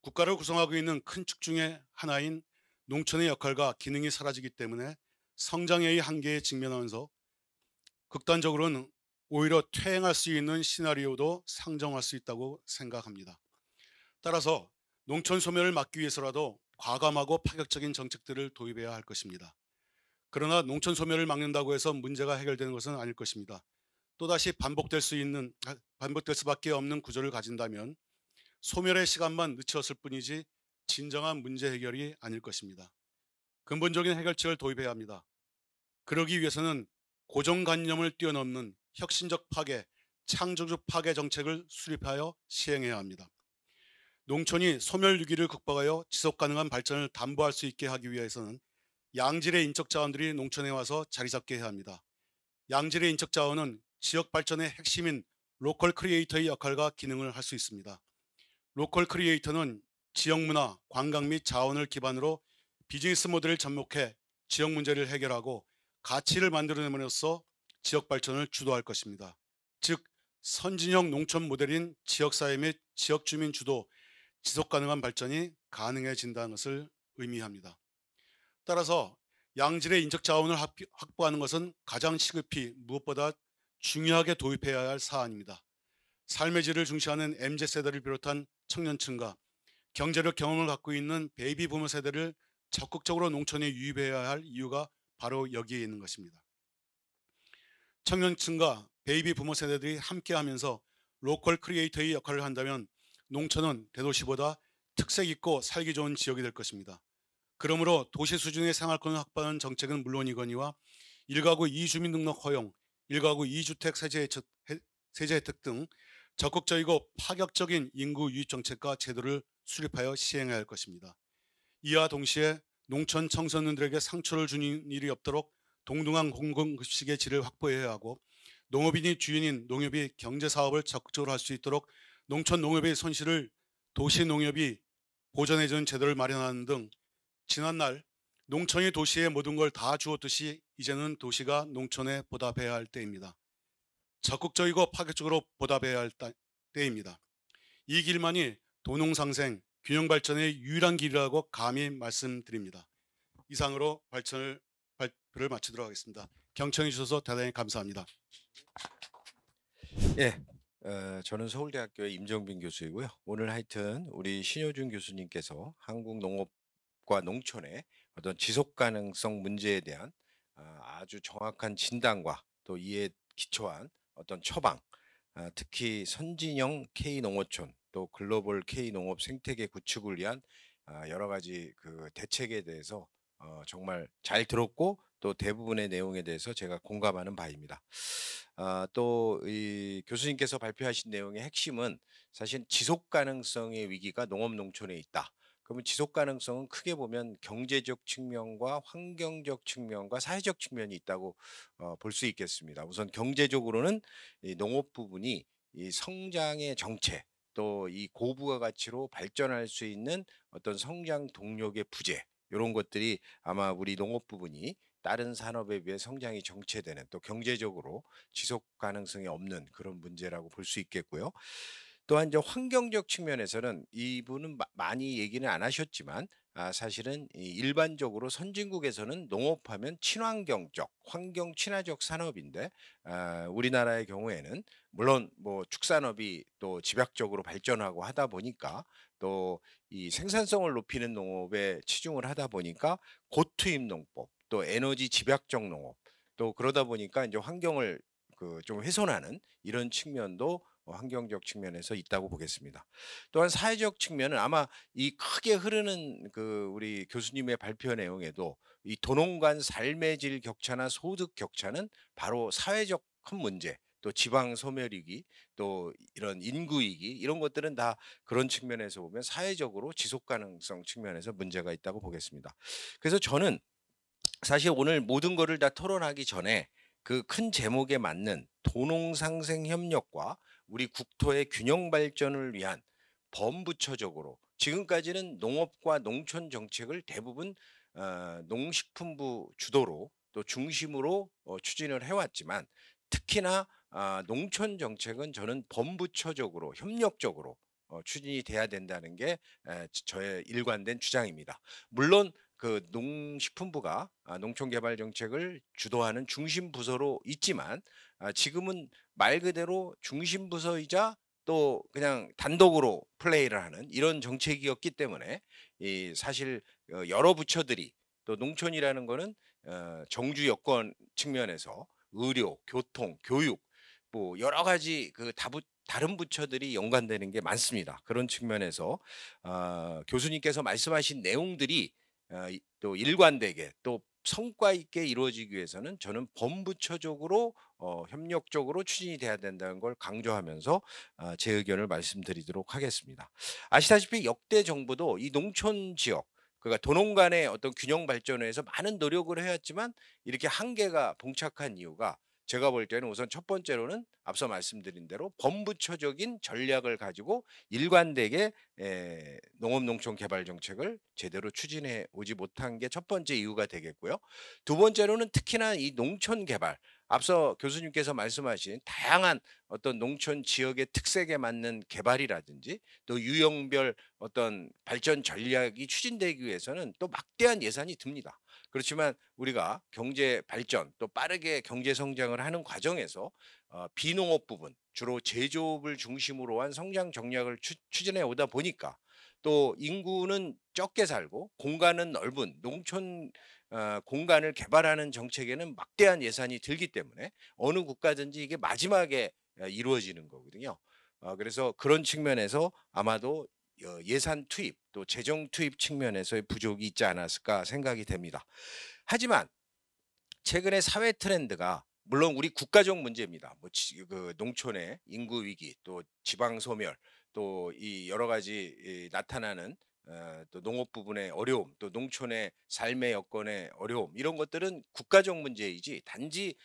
Speaker 1: 국가를 구성하고 있는 큰 축 중에 하나인 농촌의 역할과 기능이 사라지기 때문에 성장의 한계에 직면하면서 극단적으로는 오히려 퇴행할 수 있는 시나리오도 상정할 수 있다고 생각합니다. 따라서 농촌 소멸을 막기 위해서라도 과감하고 파격적인 정책들을 도입해야 할 것입니다. 그러나 농촌 소멸을 막는다고 해서 문제가 해결되는 것은 아닐 것입니다. 또다시 반복될 수밖에 없는 구조를 가진다면 소멸의 시간만 늦추었을 뿐이지 진정한 문제 해결이 아닐 것입니다. 근본적인 해결책을 도입해야 합니다. 그러기 위해서는 고정관념을 뛰어넘는 혁신적 파괴, 창조적 파괴 정책을 수립하여 시행해야 합니다. 농촌이 소멸 위기를 극복하여 지속가능한 발전을 담보할 수 있게 하기 위해서는 양질의 인적 자원들이 농촌에 와서 자리 잡게 해야 합니다. 양질의 인적 자원은 지역 발전의 핵심인 로컬 크리에이터의 역할과 기능을 할 수 있습니다. 로컬 크리에이터는 지역 문화, 관광 및 자원을 기반으로 비즈니스 모델을 접목해 지역 문제를 해결하고 가치를 만들어냄으로써 지역 발전을 주도할 것입니다. 즉 선진형 농촌 모델인 지역사회 및 지역 주민 주도 지속가능한 발전이 가능해진다는 것을 의미합니다. 따라서 양질의 인적 자원을 확보하는 것은 가장 시급히 무엇보다 중요하게 도입해야 할 사안입니다. 삶의 질을 중시하는 MZ세대를 비롯한 청년층과 경제력 경험을 갖고 있는 베이비 부모 세대를 적극적으로 농촌에 유입해야 할 이유가 바로 여기에 있는 것입니다. 청년층과 베이비 부모 세대들이 함께하면서 로컬 크리에이터의 역할을 한다면 농촌은 대도시보다 특색 있고 살기 좋은 지역이 될 것입니다. 그러므로 도시 수준의 생활권을 확보하는 정책은 물론이거니와 1가구 2주민 등록 허용, 1가구 2주택 세제 혜택 등 적극적이고 파격적인 인구 유입 정책과 제도를 수립하여 시행해야 할 것입니다. 이와 동시에 농촌 청소년들에게 상처를 주는 일이 없도록 동등한 공공급식의 질을 확보해야 하고 농업인이 주인인 농협이 경제사업을 적극적으로 할 수 있도록 농촌 농업의 손실을 도시 농협이 보전해주는 제도를 마련하는 등 지난날 농촌이 도시에 모든 걸 다 주었듯이 이제는 도시가 농촌에 보답해야 할 때입니다. 적극적이고 파격적으로 보답해야 할 때입니다. 이 길만이 도농상생, 균형발전의 유일한 길이라고 감히 말씀드립니다. 이상으로 발표를 마치도록 하겠습니다. 경청해 주셔서 대단히 감사합니다.
Speaker 2: 예, 저는 서울대학교의 임정빈 교수이고요. 오늘 하여튼 우리 신효준 교수님께서 한국 농업과 농촌의 어떤 지속 가능성 문제에 대한 아주 정확한 진단과 또 이에 기초한 어떤 처방, 특히 선진형 K농어촌 또 글로벌 K농업 생태계 구축을 위한 여러 가지 그 대책에 대해서 정말 잘 들었고 또 대부분의 내용에 대해서 제가 공감하는 바입니다. 또 이 교수님께서 발표하신 내용의 핵심은 사실 지속 가능성의 위기가 농업 농촌에 있다. 그러면 지속 가능성은 크게 보면 경제적 측면과 환경적 측면과 사회적 측면이 있다고 볼 수 있겠습니다. 우선 경제적으로는 이 농업 부분이 이 성장의 정체 또 이 고부가 가치로 발전할 수 있는 어떤 성장 동력의 부재 이런 것들이 아마 우리 농업 부분이 다른 산업에 비해 성장이 정체되는 또 경제적으로 지속 가능성이 없는 그런 문제라고 볼 수 있겠고요. 또한 이제 환경적 측면에서는 이분은 많이 얘기는 안 하셨지만 사실은 이 일반적으로 선진국에서는 농업하면 친환경적, 환경 친화적 산업인데 우리나라의 경우에는 물론 뭐 축산업이 또 집약적으로 발전하고 하다 보니까 또 이 생산성을 높이는 농업에 치중을 하다 보니까 고투입 농법, 또 에너지 집약적 농업, 또 그러다 보니까 이제 환경을 그 좀 훼손하는 이런 측면도 환경적 측면에서 있다고 보겠습니다. 또한 사회적 측면은 아마 이 크게 흐르는 그 우리 교수님의 발표 내용에도 이 도농 간 삶의 질 격차나 소득 격차는 바로 사회적 큰 문제 또 지방 소멸 위기, 또 이런 인구 위기 이런 것들은 다 그런 측면에서 보면 사회적으로 지속 가능성 측면에서 문제가 있다고 보겠습니다. 그래서 저는 사실 오늘 모든 거를 다 토론하기 전에 그 큰 제목에 맞는 도농 상생 협력과 우리 국토의 균형 발전을 위한 범부처적으로 지금까지는 농업과 농촌 정책을 대부분 농식품부 주도로 또 중심으로 추진을 해왔지만 특히나 농촌 정책은 저는 범부처적으로 협력적으로 추진이 돼야 된다는 게 저의 일관된 주장입니다. 물론 그 농식품부가 농촌개발 정책을 주도하는 중심 부서로 있지만 지금은 말 그대로 중심 부서이자 또 그냥 단독으로 플레이를 하는 이런 정책이었기 때문에 이 사실 여러 부처들이 또 농촌이라는 거는 정주 여건 측면에서 의료, 교통, 교육 뭐 여러 가지 그 다른 부처들이 연관되는 게 많습니다. 그런 측면에서 교수님께서 말씀하신 내용들이 또 일관되게 또 성과 있게 이루어지기 위해서는 저는 범부처적으로 협력적으로 추진이 돼야 된다는 걸 강조하면서 제 의견을 말씀드리도록 하겠습니다. 아시다시피 역대 정부도 이 농촌 지역 그러니까 도농 간의 어떤 균형 발전을 위해서 많은 노력을 해왔지만 이렇게 한계가 봉착한 이유가 제가 볼 때는 우선 첫 번째로는 앞서 말씀드린 대로 범부처적인 전략을 가지고 일관되게 농업 농촌 개발 정책을 제대로 추진해 오지 못한 게 첫 번째 이유가 되겠고요. 두 번째로는 특히나 이 농촌 개발 앞서 교수님께서 말씀하신 다양한 어떤 농촌 지역의 특색에 맞는 개발이라든지 또 유형별 어떤 발전 전략이 추진되기 위해서는 또 막대한 예산이 듭니다. 그렇지만 우리가 경제 발전 또 빠르게 경제 성장을 하는 과정에서 비농업 부분 주로 제조업을 중심으로 한 성장 전략을 추진해 오다 보니까 또 인구는 적게 살고 공간은 넓은 농촌 공간을 개발하는 정책에는 막대한 예산이 들기 때문에 어느 국가든지 이게 마지막에 이루어지는 거거든요. 그래서 그런 측면에서 아마도 예산 투입 또 재정 투입 측면에서의 부족이 있지 않았을까 생각이 됩니다. 하지만 최근의 사회 트렌드가 물론 우리 국가적 문제입니다. 그 농촌의 인구 위기, 또 지방 소멸, 또 이 여러 가지 나타나는 또 농업 부분의 어려움, 또 농촌의 삶의 여건의 어려움 이런 것들은 국가적 문제이지 단지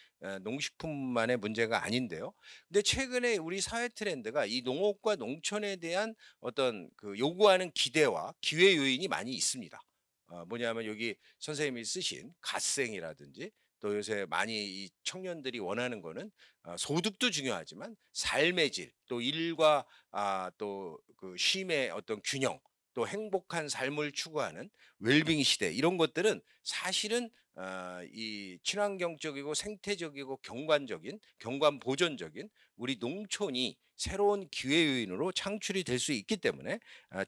Speaker 2: 농식품만의 문제가 아닌데요. 근데 최근에 우리 사회 트렌드가 이 농업과 농촌에 대한 어떤 그 요구하는 기대와 기회 요인이 많이 있습니다. 뭐냐면 여기 선생님이 쓰신 갓생이라든지 또 요새 많이 이 청년들이 원하는 거는 소득도 중요하지만 삶의 질, 또 일과 또 그 쉼의 어떤 균형, 또 행복한 삶을 추구하는 웰빙 시대 이런 것들은 사실은 이 친환경적이고 생태적이고 경관적인 경관 보존적인 우리 농촌이 새로운 기회 요인으로 창출이 될 수 있기 때문에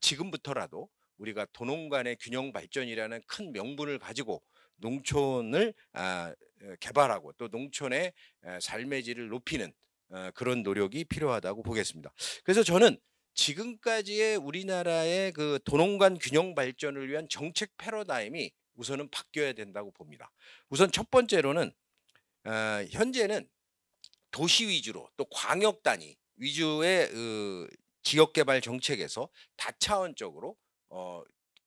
Speaker 2: 지금부터라도 우리가 도농 간의 균형 발전이라는 큰 명분을 가지고 농촌을 개발하고 또 농촌의 삶의 질을 높이는 그런 노력이 필요하다고 보겠습니다. 그래서 저는 지금까지의 우리나라의 그 도농 간 균형 발전을 위한 정책 패러다임이 우선은 바뀌어야 된다고 봅니다. 우선 첫 번째로는 현재는 도시 위주로 또 광역 단위 위주의 지역 개발 정책에서 다차원적으로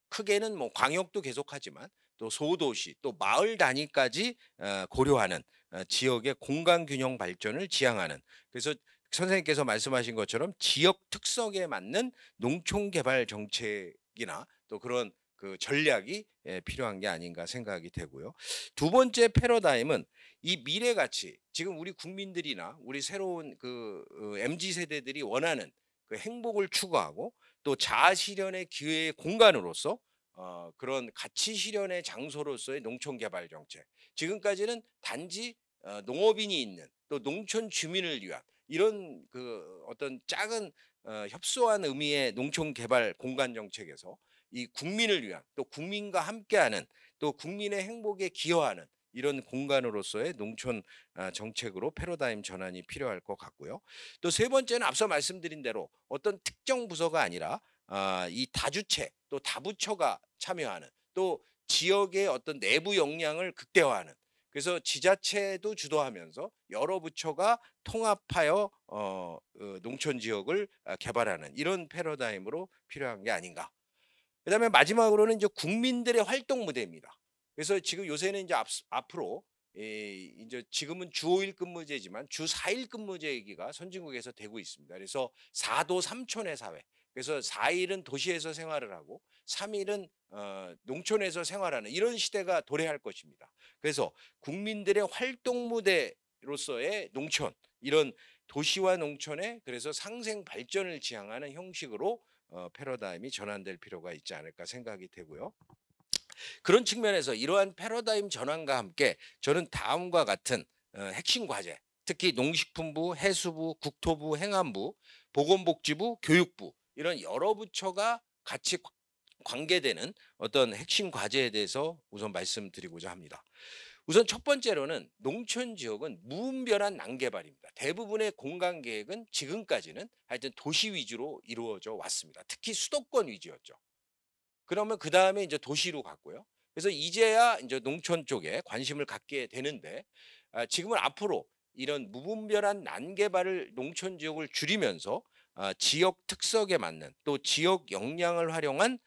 Speaker 2: 크게는 뭐 광역도 계속하지만 또 소도시 또 마을 단위까지 고려하는 지역의 공간 균형 발전을 지향하는 그래서 선생님께서 말씀하신 것처럼 지역 특성에 맞는 농촌 개발 정책이나 또 그런 그 전략이 필요한 게 아닌가 생각이 되고요. 두 번째 패러다임은 이 미래 가치 지금 우리 국민들이나 우리 새로운 그 MZ 세대들이 원하는 그 행복을 추구하고 또 자아 실현의 기회의 공간으로서 그런 가치 실현의 장소로서의 농촌 개발 정책. 지금까지는 단지 농업인이 있는 또 농촌 주민을 위한 이런 그 어떤 작은 협소한 의미의 농촌 개발 공간 정책에서 이 국민을 위한 또 국민과 함께하는 또 국민의 행복에 기여하는 이런 공간으로서의 농촌 정책으로 패러다임 전환이 필요할 것 같고요. 또 세 번째는 앞서 말씀드린 대로 어떤 특정 부서가 아니라 이 다주체 또 다부처가 참여하는 또 지역의 어떤 내부 역량을 극대화하는 그래서 지자체도 주도하면서 여러 부처가 통합하여 농촌 지역을 개발하는 이런 패러다임으로 필요한 게 아닌가. 그다음에 마지막으로는 이제 국민들의 활동 무대입니다. 그래서 지금 요새는 이제 앞으로 이제 지금은 주 5일 근무제지만 주 4일 근무제 얘기가 선진국에서 되고 있습니다. 그래서 4도 3촌의 사회. 그래서 4일은 도시에서 생활을 하고 3일은 농촌에서 생활하는 이런 시대가 도래할 것입니다. 그래서 국민들의 활동 무대로서의 농촌, 이런 도시와 농촌의 그래서 상생 발전을 지향하는 형식으로 패러다임이 전환될 필요가 있지 않을까 생각이 되고요. 그런 측면에서 이러한 패러다임 전환과 함께 저는 다음과 같은 핵심 과제, 특히 농식품부, 해수부, 국토부, 행안부, 보건복지부, 교육부 이런 여러 부처가 같이 관계되는 어떤 핵심 과제에 대해서 우선 말씀드리고자 합니다. 우선 첫 번째로는 농촌 지역은 무분별한 난개발입니다. 대부분의 공간 계획은 지금까지는 하여튼 도시 위주로 이루어져 왔습니다. 특히 수도권 위주였죠. 그러면 그다음에 이제 도시로 갔고요. 그래서 이제야 이제 농촌 쪽에 관심을 갖게 되는데 지금은 앞으로 이런 무분별한 난개발을 농촌 지역을 줄이면서 지역 특성에 맞는 또 지역 역량을 활용한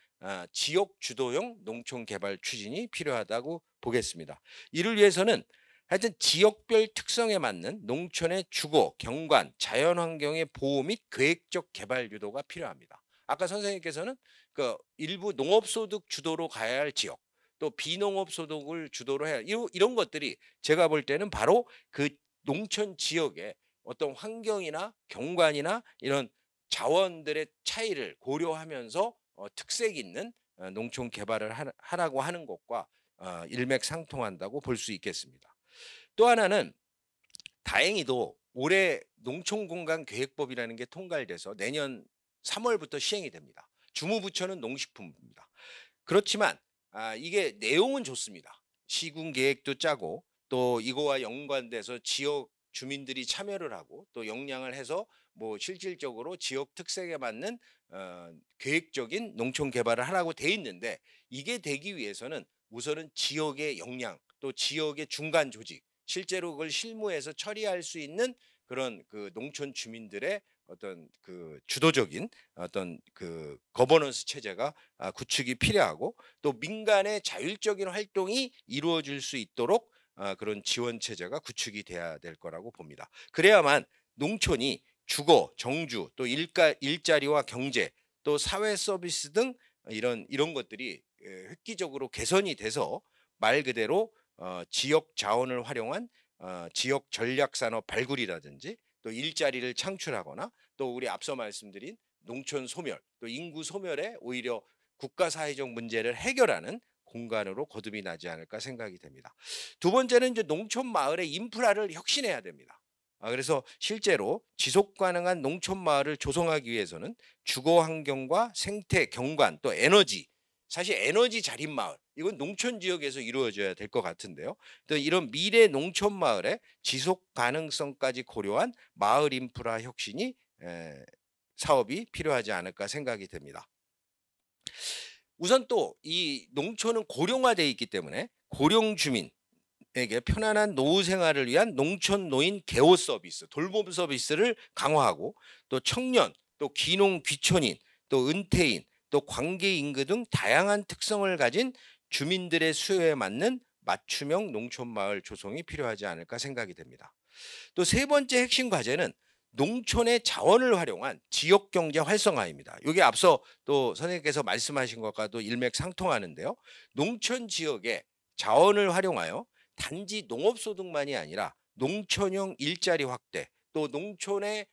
Speaker 2: 지역 주도형 농촌 개발 추진이 필요하다고 보겠습니다. 이를 위해서는 하여튼 지역별 특성에 맞는 농촌의 주거, 경관, 자연환경의 보호 및 계획적 개발 유도가 필요합니다. 아까 선생님께서는 그 일부 농업소득 주도로 가야 할 지역, 또 비농업소득을 주도로 해야 이런 것들이 제가 볼 때는 바로 그 농촌 지역의 어떤 환경이나 경관이나 이런 자원들의 차이를 고려하면서 특색 있는 농촌 개발을 하라고 하는 것과 일맥상통한다고 볼 수 있겠습니다. 또 하나는 다행히도 올해 농촌공간계획법이라는 게 통과돼서 내년 3월부터 시행이 됩니다. 주무부처는 농식품부입니다. 그렇지만 이게 내용은 좋습니다. 시군 계획도 짜고 또 이거와 연관돼서 지역 주민들이 참여를 하고 또 역량을 해서 뭐 실질적으로 지역 특색에 맞는 계획적인 농촌 개발을 하라고 돼 있는데 이게 되기 위해서는 우선은 지역의 역량 또 지역의 중간 조직 실제로 그걸 실무에서 처리할 수 있는 그런 그 농촌 주민들의 어떤 그 주도적인 어떤 그 거버넌스 체제가 구축이 필요하고 또 민간의 자율적인 활동이 이루어질 수 있도록 그런 지원 체제가 구축이 돼야 될 거라고 봅니다. 그래야만 농촌이 주거, 정주, 또 일자리와 경제, 또 사회 서비스 등 이런 것들이 획기적으로 개선이 돼서 말 그대로 지역 자원을 활용한 지역 전략 산업 발굴이라든지 또 일자리를 창출하거나 또 우리 앞서 말씀드린 농촌 소멸, 또 인구 소멸에 오히려 국가 사회적 문제를 해결하는 공간으로 거듭이 나지 않을까 생각이 됩니다. 두 번째는 이제 농촌 마을의 인프라를 혁신해야 됩니다. 그래서 실제로 지속 가능한 농촌 마을을 조성하기 위해서는 주거 환경과 생태 경관 또 에너지, 사실 에너지 자립 마을 이건 농촌 지역에서 이루어져야 될 것 같은데요. 또 이런 미래 농촌 마을의 지속 가능성까지 고려한 마을 인프라 혁신이 사업이 필요하지 않을까 생각이 됩니다. 우선 또 이 농촌은 고령화되어 있기 때문에 고령 주민에게 편안한 노후 생활을 위한 농촌 노인 개호 서비스, 돌봄 서비스를 강화하고 또 청년, 또 귀농 귀촌인, 또 은퇴인, 또 관계 인구 등 다양한 특성을 가진 주민들의 수요에 맞는 맞춤형 농촌 마을 조성이 필요하지 않을까 생각이 됩니다. 또 세 번째 핵심 과제는 농촌의 자원을 활용한 지역 경제 활성화입니다. 이게 앞서 또 선생님께서 말씀하신 것과도 일맥상통하는데요. 농촌 지역의 자원을 활용하여 단지 농업소득만이 아니라 농촌형 일자리 확대, 또 농촌의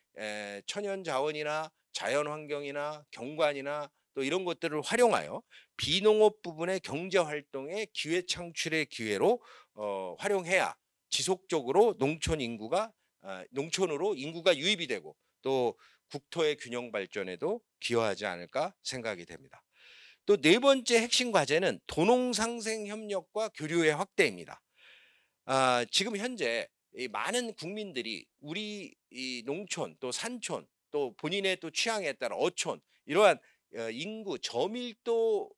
Speaker 2: 천연 자원이나 자연 환경이나 경관이나 또 이런 것들을 활용하여 비농업 부분의 경제 활동의 기회 창출의 기회로 활용해야 지속적으로 농촌으로 인구가 유입이 되고 또 국토의 균형 발전에도 기여하지 않을까 생각이 됩니다. 또 네 번째 핵심 과제는 도농상생 협력과 교류의 확대입니다. 지금 현재 이 많은 국민들이 우리 이 농촌 또 산촌 또 본인의 또 취향에 따라 어촌 이러한 인구 저밀도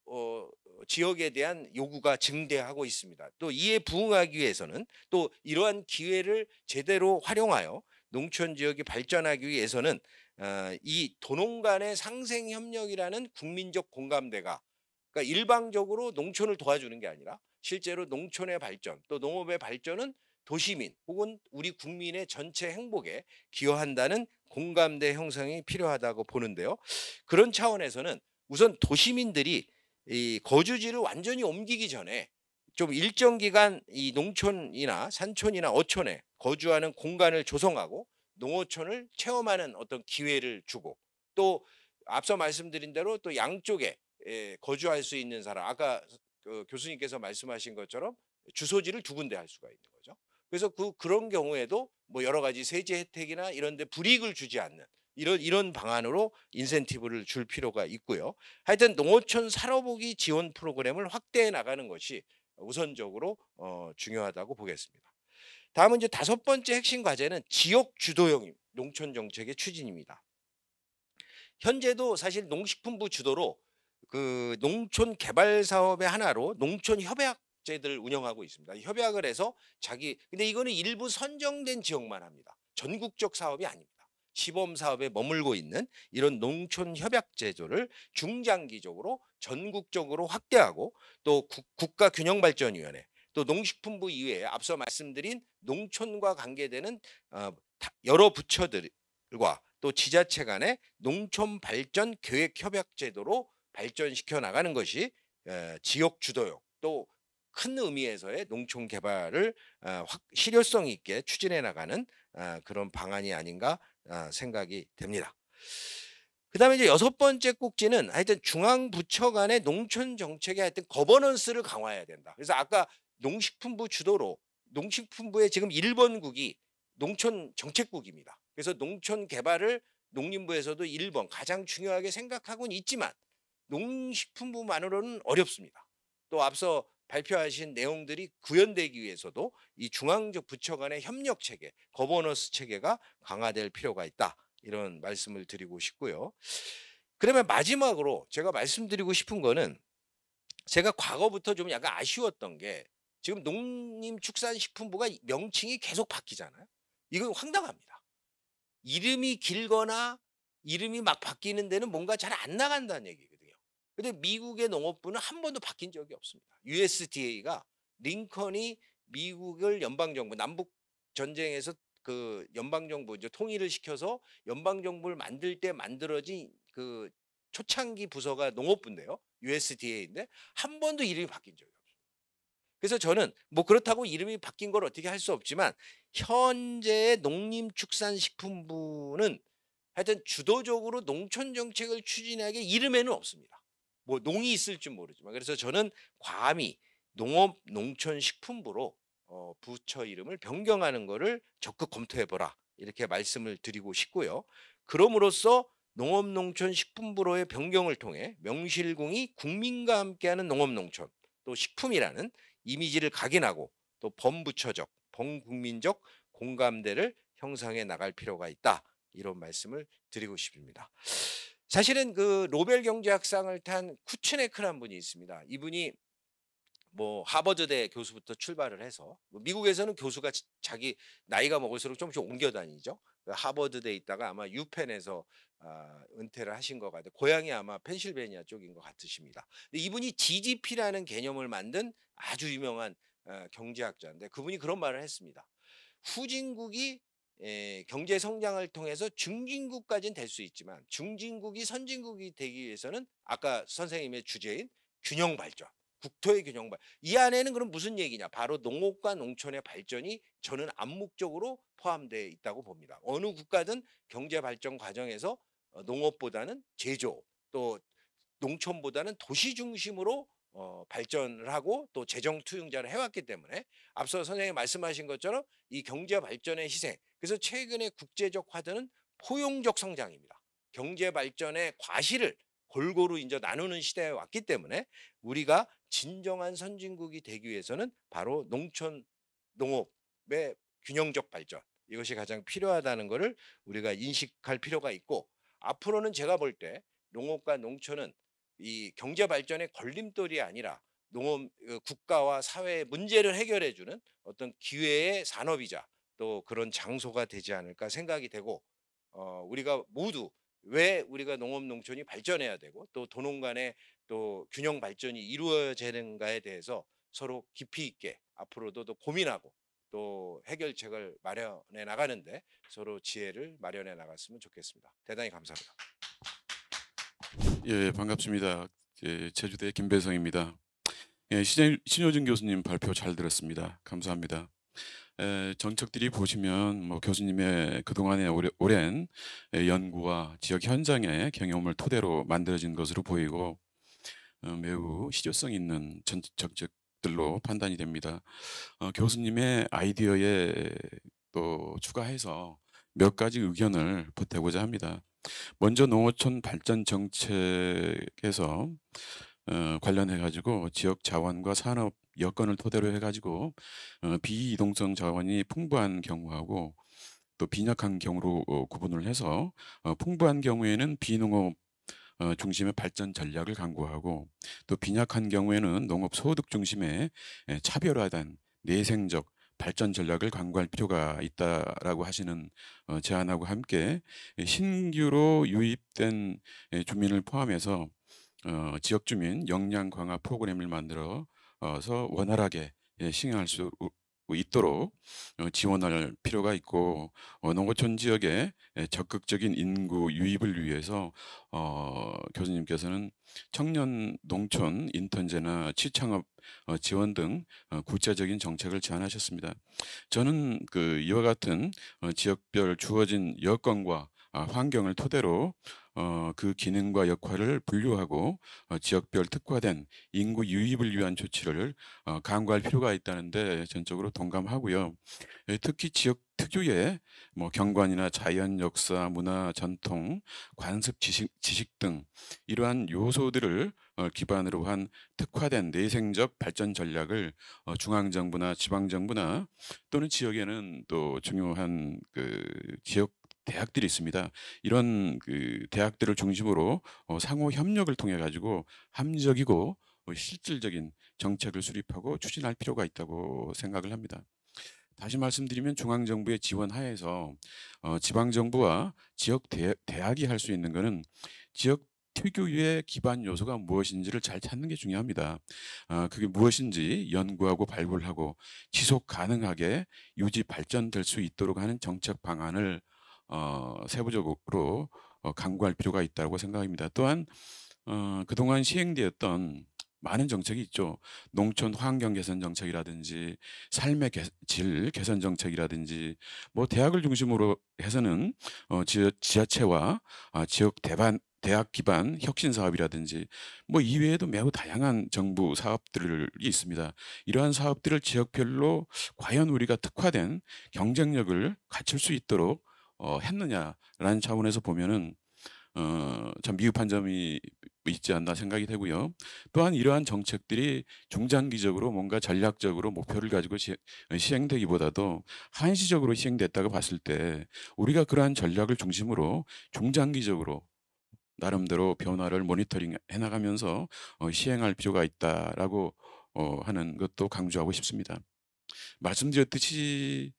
Speaker 2: 지역에 대한 요구가 증대하고 있습니다. 또 이에 부응하기 위해서는 또 이러한 기회를 제대로 활용하여 농촌 지역이 발전하기 위해서는 이 도농 간의 상생 협력이라는 국민적 공감대가, 그러니까 일방적으로 농촌을 도와주는 게 아니라 실제로 농촌의 발전 또 농업의 발전은 도시민 혹은 우리 국민의 전체 행복에 기여한다는 공감대 형성이 필요하다고 보는데요. 그런 차원에서는 우선 도시민들이 이 거주지를 완전히 옮기기 전에 좀 일정 기간 이 농촌이나 산촌이나 어촌에 거주하는 공간을 조성하고 농어촌을 체험하는 어떤 기회를 주고, 또 앞서 말씀드린 대로 또 양쪽에 거주할 수 있는 사람, 아까 그 교수님께서 말씀하신 것처럼 주소지를 두 군데 할 수가 있는 거죠. 그래서 그런 경우에도 뭐 여러 가지 세제 혜택이나 이런 데 불이익을 주지 않는 이런 방안으로 인센티브를 줄 필요가 있고요. 하여튼 농어촌 살아보기 지원 프로그램을 확대해 나가는 것이 우선적으로 중요하다고 보겠습니다. 다음은 이제 다섯 번째 핵심 과제는 지역 주도형 농촌 정책의 추진입니다. 현재도 사실 농식품부 주도로 그 농촌 개발 사업의 하나로 농촌 협약제들을 운영하고 있습니다. 협약을 해서 근데 이거는 일부 선정된 지역만 합니다. 전국적 사업이 아닙니다. 시범 사업에 머물고 있는 이런 농촌 협약 제도를 중장기적으로 전국적으로 확대하고, 또 국가균형발전위원회, 또 농식품부 이외에 앞서 말씀드린 농촌과 관계되는 여러 부처들과 또 지자체 간의 농촌 발전 계획 협약 제도로 발전시켜 나가는 것이 지역 주도형 또 큰 의미에서의 농촌 개발을 실효성 있게 추진해 나가는 그런 방안이 아닌가 생각이 됩니다. 그다음에 이제 여섯 번째 꼭지는 하여튼 중앙 부처 간의 농촌 정책의 하여튼 거버넌스를 강화해야 된다. 그래서 아까 농식품부 주도로 농식품부의 지금 1번국이 농촌 정책국입니다. 그래서 농촌 개발을 농림부에서도 1번 가장 중요하게 생각하고는 있지만 농식품부만으로는 어렵습니다. 또 앞서 발표하신 내용들이 구현되기 위해서도 이 중앙적 부처 간의 협력 체계, 거버넌스 체계가 강화될 필요가 있다. 이런 말씀을 드리고 싶고요. 그러면 마지막으로 제가 말씀드리고 싶은 거는, 제가 과거부터 좀 약간 아쉬웠던 게 지금 농림축산식품부가 명칭이 계속 바뀌잖아요. 이건 황당합니다. 이름이 길거나 이름이 막 바뀌는 데는 뭔가 잘 안 나간다는 얘기거든요. 근데 미국의 농업부는 한 번도 바뀐 적이 없습니다. USDA가 링컨이 미국을 연방정부, 남북 전쟁에서 그 연방정부 이제 통일을 시켜서 연방정부를 만들 때 만들어진 그 초창기 부서가 농업부인데요. USDA인데 한 번도 이름이 바뀐 적이 없어요. 그래서 저는 뭐 그렇다고 이름이 바뀐 걸 어떻게 할 수 없지만 현재의 농림축산식품부는 하여튼 주도적으로 농촌 정책을 추진하게 이름에는 없습니다. 뭐 농이 있을 줄 모르지만. 그래서 저는 과감히 농업농촌식품부로 부처 이름을 변경하는 것을 적극 검토해보라, 이렇게 말씀을 드리고 싶고요. 그럼으로써 농업농촌식품부로의 변경을 통해 명실공히 국민과 함께하는 농업농촌 또 식품이라는 이미지를 각인하고 또 범부처적, 범국민적 공감대를 형성해 나갈 필요가 있다, 이런 말씀을 드리고 싶습니다. 사실은 그 노벨 경제학상을 탄 쿠츠네크라는 분이 있습니다. 이분이 뭐 하버드대 교수부터 출발을 해서 미국에서는 교수가 자기 나이가 먹을수록 조금씩 옮겨 다니죠. 하버드대에 있다가 아마 유펜에서 은퇴를 하신 것 같아요. 고향이 아마 펜실베니아 쪽인 것 같으십니다. 근데 이분이 GDP라는 개념을 만든 아주 유명한 경제학자인데, 그분이 그런 말을 했습니다. 후진국이 경제 성장을 통해서 중진국까지는 될 수 있지만 중진국이 선진국이 되기 위해서는 아까 선생님의 주제인 균형 발전, 국토의 균형 발전, 이 안에는 그럼 무슨 얘기냐? 바로 농업과 농촌의 발전이 저는 암묵적으로 포함되어 있다고 봅니다. 어느 국가든 경제 발전 과정에서 농업보다는 제조, 또 농촌보다는 도시 중심으로 발전을 하고 또 재정 투영자를 해왔기 때문에 앞서 선생님이 말씀하신 것처럼 이 경제 발전의 희생, 그래서 최근의 국제적 화두는 포용적 성장입니다. 경제 발전의 과실을 골고루 이제 나누는 시대에 왔기 때문에 우리가 진정한 선진국이 되기 위해서는 바로 농촌 농업의 균형적 발전, 이것이 가장 필요하다는 것을 우리가 인식할 필요가 있고, 앞으로는 제가 볼 때 농업과 농촌은 이 경제 발전의 걸림돌이 아니라 농업 국가와 사회의 문제를 해결해 주는 어떤 기회의 산업이자 또 그런 장소가 되지 않을까 생각이 되고, 우리가 모두 왜 우리가 농업 농촌이 발전해야 되고 또 도농 간의 또 균형 발전이 이루어지는가에 대해서 서로 깊이 있게 앞으로도 또 고민하고 또 해결책을 마련해 나가는데 서로 지혜를 마련해 나갔으면 좋겠습니다. 대단히 감사합니다.
Speaker 3: 예, 반갑습니다. 제주대 김배성입니다. 예, 신효준 교수님 발표 잘 들었습니다. 감사합니다. 정책들이 보시면 뭐 교수님의 그동안의 오랜 연구와 지역 현장의 경험을 토대로 만들어진 것으로 보이고 매우 실효성 있는 정책들로 판단이 됩니다. 교수님의 아이디어에 또 추가해서 몇 가지 의견을 보태고자 합니다. 먼저 농어촌 발전 정책에서 관련해 가지고 지역 자원과 산업 여건을 토대로 해 가지고 비이동성 자원이 풍부한 경우하고 또 빈약한 경우로 구분을 해서 풍부한 경우에는 비농업 중심의 발전 전략을 강구하고 또 빈약한 경우에는 농업 소득 중심의 차별화된 내생적 발전 전략을 강구할 필요가 있다라고 하시는 제안하고 함께 신규로 유입된 주민을 포함해서 지역 주민 역량 강화 프로그램을 만들어서 원활하게 시행할 수 있도록 지원할 필요가 있고, 농어촌 지역에 적극적인 인구 유입을 위해서 교수님께서는 청년 농촌 인턴제나 취창업 지원 등 구체적인 정책을 제안하셨습니다. 저는 이와 같은 지역별 주어진 여건과 환경을 토대로 그 기능과 역할을 분류하고 지역별 특화된 인구 유입을 위한 조치를 강구할 필요가 있다는데 전적으로 동감하고요. 특히 지역 특유의 뭐 경관이나 자연, 역사, 문화, 전통, 관습, 지식 등 이러한 요소들을 기반으로 한 특화된 내생적 발전 전략을 중앙정부나 지방정부나 또는 지역에는 또 중요한 지역 대학들이 있습니다. 이런 대학들을 중심으로 상호 협력을 통해 가지고 합리적이고 실질적인 정책을 수립하고 추진할 필요가 있다고 생각을 합니다. 다시 말씀드리면 중앙정부의 지원 하에서 지방정부와 지역 대학이 할 수 있는 것은 지역 특유의 기반 요소가 무엇인지를 잘 찾는 게 중요합니다. 그게 무엇인지 연구하고 발굴하고 지속 가능하게 유지 발전될 수 있도록 하는 정책 방안을 세부적으로 강구할 필요가 있다고 생각합니다. 또한 그동안 시행되었던 많은 정책이 있죠. 농촌 환경 개선 정책이라든지 삶의 질 개선 정책이라든지 뭐 대학을 중심으로 해서는 지자체와 지역 대학 기반 혁신 사업이라든지 뭐 이외에도 매우 다양한 정부 사업들이 있습니다. 이러한 사업들을 지역별로 과연 우리가 특화된 경쟁력을 갖출 수 있도록 했느냐라는 차원에서 보면은 참 미흡한 점이 있지 않나 생각이 되고요. 또한 이러한 정책들이 중장기적으로 뭔가 전략적으로 목표를 가지고 시행되기보다도 한시적으로 시행됐다고 봤을 때 우리가 그러한 전략을 중심으로 중장기적으로 나름대로 변화를 모니터링 해나가면서 시행할 필요가 있다라고 하는 것도 강조하고 싶습니다. 말씀드렸듯이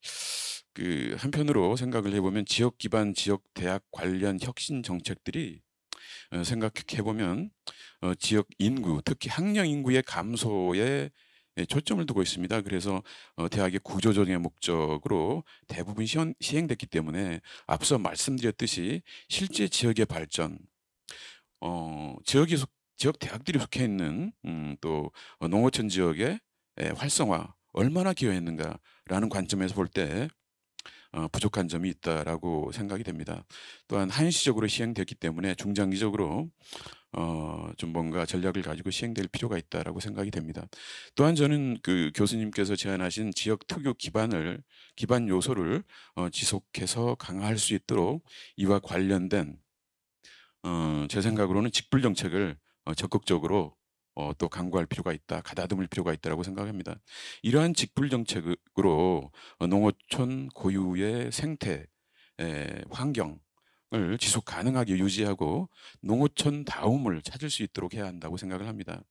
Speaker 3: 한편으로 생각을 해보면 지역 기반 지역 대학 관련 혁신 정책들이 생각해 보면 지역 인구, 특히 학령 인구의 감소에 초점을 두고 있습니다. 그래서 대학의 구조조정의 목적으로 대부분 시행됐기 때문에 앞서 말씀드렸듯이 실제 지역의 발전, 지역 대학들이 속해 있는 또 농어촌 지역의 활성화 얼마나 기여했는가라는 관점에서 볼 때 부족한 점이 있다라고 생각이 됩니다. 또한 한시적으로 시행됐기 때문에 중장기적으로 좀 뭔가 전략을 가지고 시행될 필요가 있다라고 생각이 됩니다. 또한 저는 교수님께서 제안하신 지역 특유 기반 요소를 지속해서 강화할 수 있도록 이와 관련된 제 생각으로는 직불 정책을 적극적으로 또 강구할 필요가 있다, 가다듬을 필요가 있다라고 생각합니다. 이러한 직불 정책으로 농어촌 고유의 생태, 환경, 지속 가능하게 유지하고 농어촌다움을 찾을 수 있도록 해야 한다고 생각을 합니다.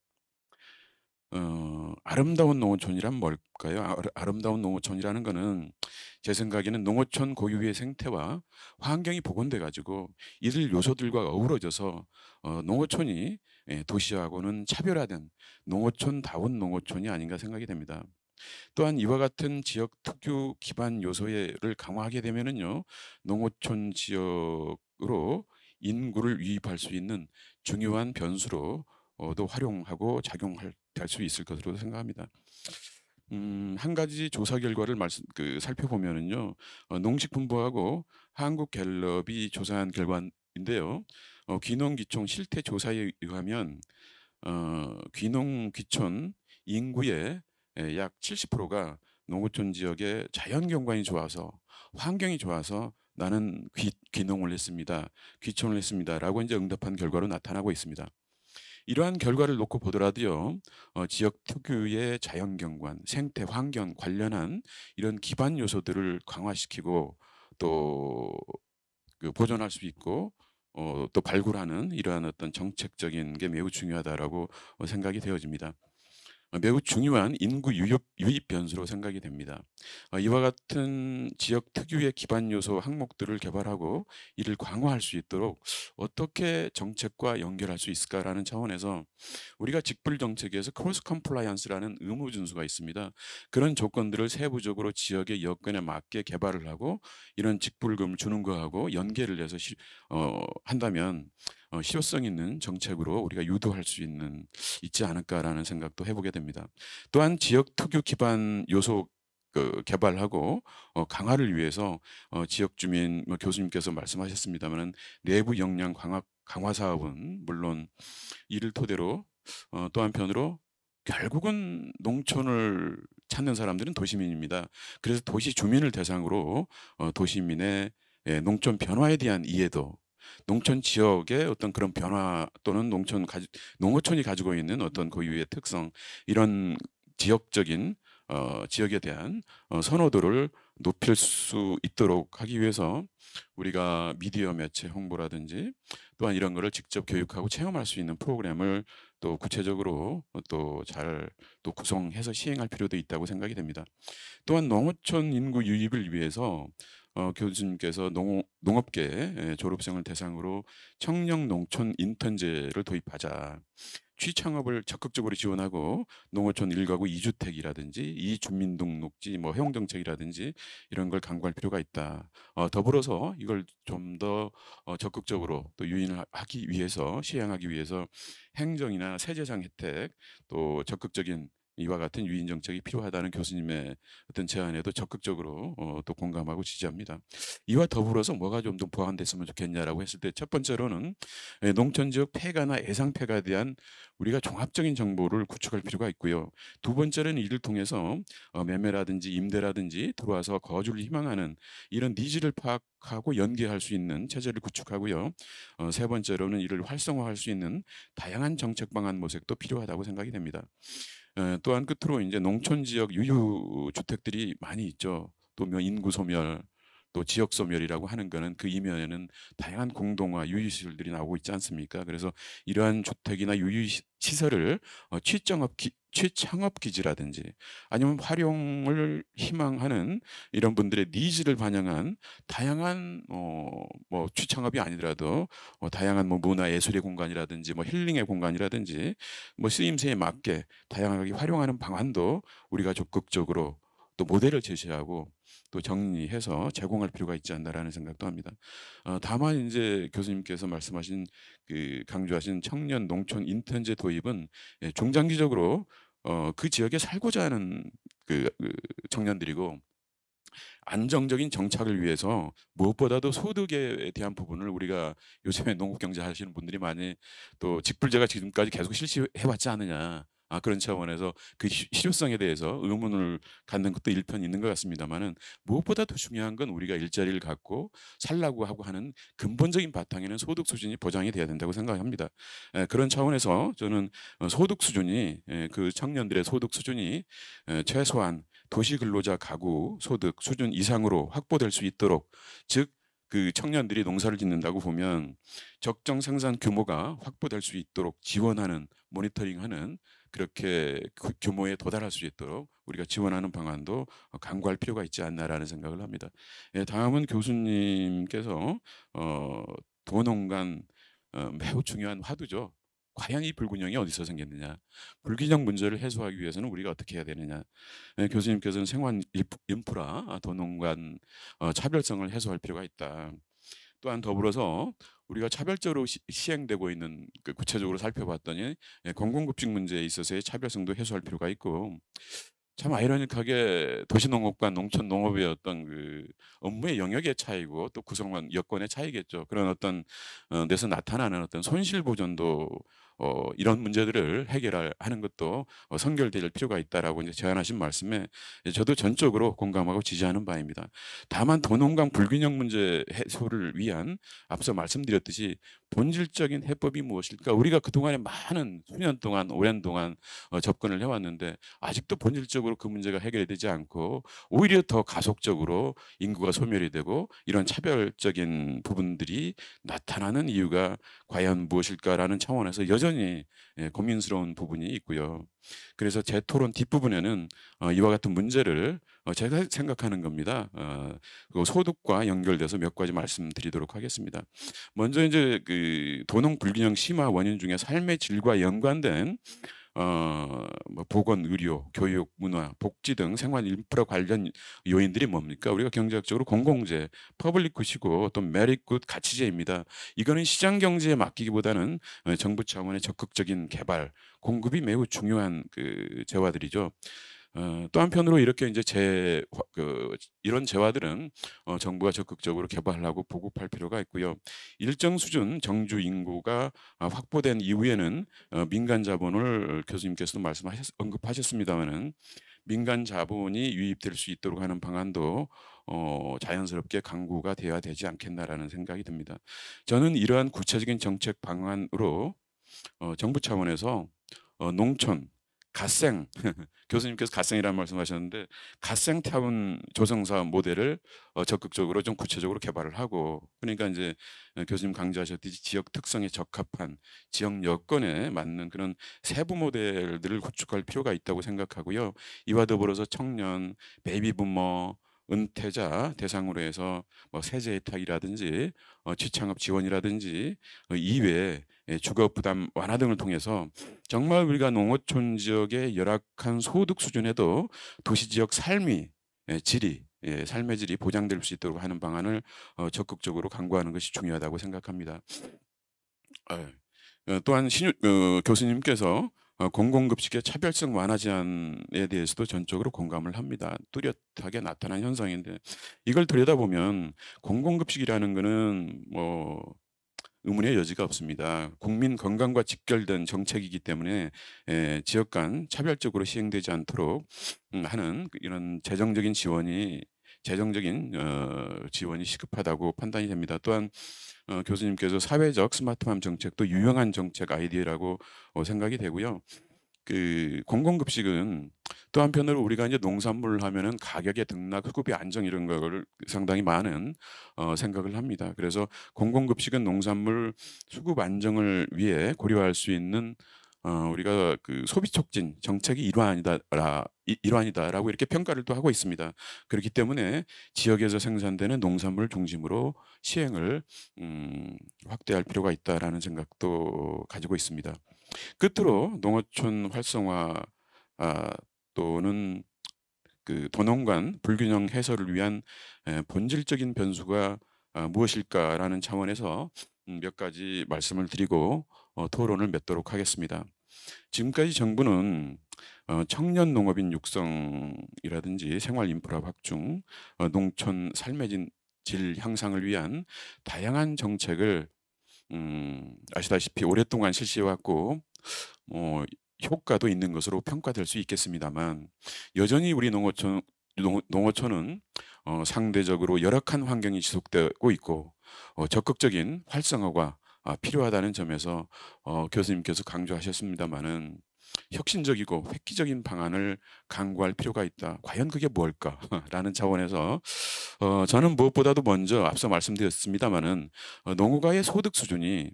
Speaker 3: 아름다운 농어촌이란 뭘까요? 아름다운 농어촌이라는 거는 제 생각에는 농어촌 고유의 생태와 환경이 복원돼 가지고 이들 요소들과 어우러져서 농어촌이 도시하고는 차별화된 농어촌다운 농어촌이 아닌가 생각이 됩니다. 또한 이와 같은 지역 특유 기반 요소를 강화하게 되면은요, 농어촌 지역으로 인구를 유입할 수 있는 중요한 변수로 도 활용하고 작용할 수 있을 것으로 생각합니다. 한 가지 조사 결과를 살펴보면은요, 농식품부하고 한국갤럽이 조사한 결과인데요, 귀농귀촌 실태 조사에 의하면 귀농귀촌 인구의 약 70%가 농어촌 지역의 자연 경관이 좋아서 환경이 좋아서 나는 귀농을 했습니다, 귀촌을 했습니다라고 이제 응답한 결과로 나타나고 있습니다. 이러한 결과를 놓고 보더라도요, 지역 특유의 자연경관, 생태, 환경 관련한 이런 기반 요소들을 강화시키고 또 보존할 수 있고 또 발굴하는 이러한 어떤 정책적인 게 매우 중요하다라고 생각이 되어집니다. 매우 중요한 인구 유입 변수로 생각이 됩니다. 이와 같은 지역 특유의 기반 요소 항목들을 개발하고 이를 강화할 수 있도록 어떻게 정책과 연결할 수 있을까라는 차원에서 우리가 직불 정책에서 크로스 컴플라이언스라는 의무 준수가 있습니다. 그런 조건들을 세부적으로 지역의 여건에 맞게 개발을 하고 이런 직불금을 주는 거하고 연계를 해서 한다면 실효성 있는 정책으로 우리가 유도할 수 있지 않을까라는 생각도 해보게 됩니다. 또한 지역 특유 기반 요소 개발하고 강화를 위해서 지역 주민 교수님께서 말씀하셨습니다마는 내부 역량 강화 사업은 물론 이를 토대로 또 한편으로 결국은 농촌을 찾는 사람들은 도시민입니다. 그래서 도시 주민을 대상으로 도시민의 농촌 변화에 대한 이해도, 농촌 지역의 어떤 그런 변화 또는 농어촌이 가지고 있는 어떤 고유의 특성, 이런 지역적인 지역에 대한 선호도를 높일 수 있도록 하기 위해서 우리가 미디어 매체 홍보라든지 또한 이런 거를 직접 교육하고 체험할 수 있는 프로그램을 또 구체적으로 또 잘 구성해서 시행할 필요도 있다고 생각이 됩니다. 또한 농어촌 인구 유입을 위해서 교수님께서 농업계 졸업생을 대상으로 청년 농촌 인턴제를 도입하자. 취창업을 적극적으로 지원하고 농어촌 1가구 2주택이라든지 이주민등록지 허용정책이라든지 이런 걸 강구할 필요가 있다. 더불어서 이걸 좀 더 적극적으로 또 유인하기 위해서 시행하기 위해서 행정이나 세제상 혜택 또 적극적인 이와 같은 유인 정책이 필요하다는 교수님의 어떤 제안에도 적극적으로 또 공감하고 지지합니다. 이와 더불어서 뭐가 좀 더 보완됐으면 좋겠냐라고 했을 때 첫 번째로는 농촌 지역 폐가나 예상 폐가에 대한 우리가 종합적인 정보를 구축할 필요가 있고요. 두 번째는 이를 통해서 매매라든지 임대라든지 들어와서 거주를 희망하는 이런 니즈를 파악하고 연계할 수 있는 체제를 구축하고요. 세 번째로는 이를 활성화할 수 있는 다양한 정책 방안 모색도 필요하다고 생각이 됩니다. 또한 끝으로 이제 농촌 지역 유휴 주택들이 많이 있죠. 또 인구 소멸, 또 지역 소멸이라고 하는 거는 그 이면에는 다양한 공동화 유휴 시설들이 나오고 있지 않습니까? 그래서 이러한 주택이나 유휴 시설을 취창업 기지라든지 아니면 활용을 희망하는 이런 분들의 니즈를 반영한 다양한 취창업이 아니더라도 다양한 문화 예술의 공간이라든지 힐링의 공간이라든지 쓰임새에 맞게 다양하게 활용하는 방안도 우리가 적극적으로 또 모델을 제시하고 또 정리해서 제공할 필요가 있지 않나라는 생각도 합니다. 다만 이제 교수님께서 말씀하신 강조하신 청년 농촌 인턴제 도입은 중장기적으로 그 지역에 살고자 하는 청년들이고 안정적인 정착을 위해서 무엇보다도 소득에 대한 부분을 우리가 요즘에 농업 경제 하시는 분들이 많이 또 직불제가 지금까지 계속 실시해 왔지 않느냐. 그런 차원에서 그 실효성에 대해서 의문을 갖는 것도 일편 있는 것 같습니다만은 무엇보다 더 중요한 건 우리가 일자리를 갖고 살라고 하고 하는 근본적인 바탕에는 소득 수준이 보장이 돼야 된다고 생각합니다. 그런 차원에서 저는 소득 수준이 그 청년들의 소득 수준이 최소한 도시 근로자 가구 소득 수준 이상으로 확보될 수 있도록 즉 그 청년들이 농사를 짓는다고 보면 적정 생산 규모가 확보될 수 있도록 지원하는 모니터링하는 그렇게 그 규모에 도달할 수 있도록 우리가 지원하는 방안도 강구할 필요가 있지 않나라는 생각을 합니다. 예, 다음은 교수님께서 도농간 매우 중요한 화두죠. 과연 이 불균형이 어디서 생겼느냐, 불균형 문제를 해소하기 위해서는 우리가 어떻게 해야 되느냐. 예, 교수님께서는 생활 인프라, 도농간 차별성을 해소할 필요가 있다. 또한 더불어서 우리가 차별적으로 시행되고 있는 그 구체적으로 살펴봤더니 공공급식 문제에 있어서의 차별성도 해소할 필요가 있고, 참 아이러니하게 도시농업과 농촌농업의 어떤 그 업무의 영역의 차이고 또 구성원 여건의 차이겠죠. 그런 어떤 데서 나타나는 어떤 손실 보전도 이런 문제들을 해결하는 것도 선결될 필요가 있다라고 이제 제안하신 말씀에 저도 전적으로 공감하고 지지하는 바입니다. 다만 도농간 불균형 문제 해소를 위한 앞서 말씀드렸듯이 본질적인 해법이 무엇일까? 우리가 그동안에 많은 수년 동안 오랜 동안 접근을 해왔는데 아직도 본질적으로 그 문제가 해결되지 않고 오히려 더 가속적으로 인구가 소멸이 되고 이런 차별적인 부분들이 나타나는 이유가 과연 무엇일까라는 차원에서 여전히 고민스러운 부분이 있고요. 그래서 제 토론 뒷부분에는 이와 같은 문제를 제가 생각하는 겁니다. 그 소득과 연결돼서 몇 가지 말씀드리도록 하겠습니다. 먼저 이제 그 도농 불균형 심화 원인 중에 삶의 질과 연관된 뭐 보건, 의료, 교육, 문화, 복지 등 생활 인프라 관련 요인들이 뭡니까? 우리가 경제학적으로 공공재, 퍼블릭 굿이고 또 메릿 굿 가치재입니다. 이거는 시장 경제에 맡기기보다는 정부 차원의 적극적인 개발, 공급이 매우 중요한 그 재화들이죠. 또 한편으로 이렇게 이제 이런 재화들은 정부가 적극적으로 개발하고 보급할 필요가 있고요. 일정 수준 정주 인구가 확보된 이후에는 민간 자본을 교수님께서도 언급하셨습니다마는 민간 자본이 유입될 수 있도록 하는 방안도 자연스럽게 강구가 되어야 되지 않겠나라는 생각이 듭니다. 저는 이러한 구체적인 정책 방안으로 정부 차원에서 농촌 갓생 교수님께서 갓생이라는 말씀하셨는데 갓생타운 조성사업 모델을 적극적으로 좀 구체적으로 개발을 하고, 그러니까 이제 교수님 강조하셨듯이 지역 특성에 적합한 지역 여건에 맞는 그런 세부 모델들을 구축할 필요가 있다고 생각하고요. 이와 더불어서 청년, 베이비부머, 은퇴자 대상으로 해서 뭐 세제 혜택이라든지 취창업 지원이라든지 이외에 주거 부담 완화 등을 통해서 정말 우리가 농어촌 지역의 열악한 소득 수준에도 도시 지역 삶의 질이 보장될 수 있도록 하는 방안을 적극적으로 강구하는 것이 중요하다고 생각합니다. 또한 교수님께서 공공급식의 차별성 완화 제한에 대해서도 전적으로 공감을 합니다. 뚜렷하게 나타난 현상인데 이걸 들여다보면 공공급식이라는 것은 뭐 의문의 여지가 없습니다. 국민 건강과 직결된 정책이기 때문에 지역 간 차별적으로 시행되지 않도록 하는 이런 재정적인 지원이 시급하다고 판단이 됩니다. 또한 교수님께서 사회적 스마트팜 정책도 유용한 정책 아이디어라고 생각이 되고요. 그 공공급식은 또 한편으로 우리가 이제 농산물을 하면은 가격의 등락, 수급의 안정 이런 거를 상당히 많은 생각을 합니다. 그래서 공공급식은 농산물 수급 안정을 위해 고려할 수 있는 우리가 그 소비 촉진 정책이 일환이다라고 이렇게 평가를 또 하고 있습니다. 그렇기 때문에 지역에서 생산되는 농산물 중심으로 시행을 확대할 필요가 있다라는 생각도 가지고 있습니다. 끝으로 농어촌 활성화 또는 그 도농간 불균형 해소를 위한 본질적인 변수가 무엇일까라는 차원에서 몇 가지 말씀을 드리고 토론을 맺도록 하겠습니다. 지금까지 정부는 청년 농업인 육성이라든지 생활 인프라 확충, 농촌 삶의 질 향상을 위한 다양한 정책을 아시다시피 오랫동안 실시해왔고 효과도 있는 것으로 평가될 수 있겠습니다만 여전히 우리 농어촌은 상대적으로 열악한 환경이 지속되고 있고 적극적인 활성화가 필요하다는 점에서 교수님께서 강조하셨습니다마는 혁신적이고 획기적인 방안을 강구할 필요가 있다. 과연 그게 뭘까? 라는 차원에서 저는 무엇보다도 먼저 앞서 말씀드렸습니다마는 농가의 소득 수준이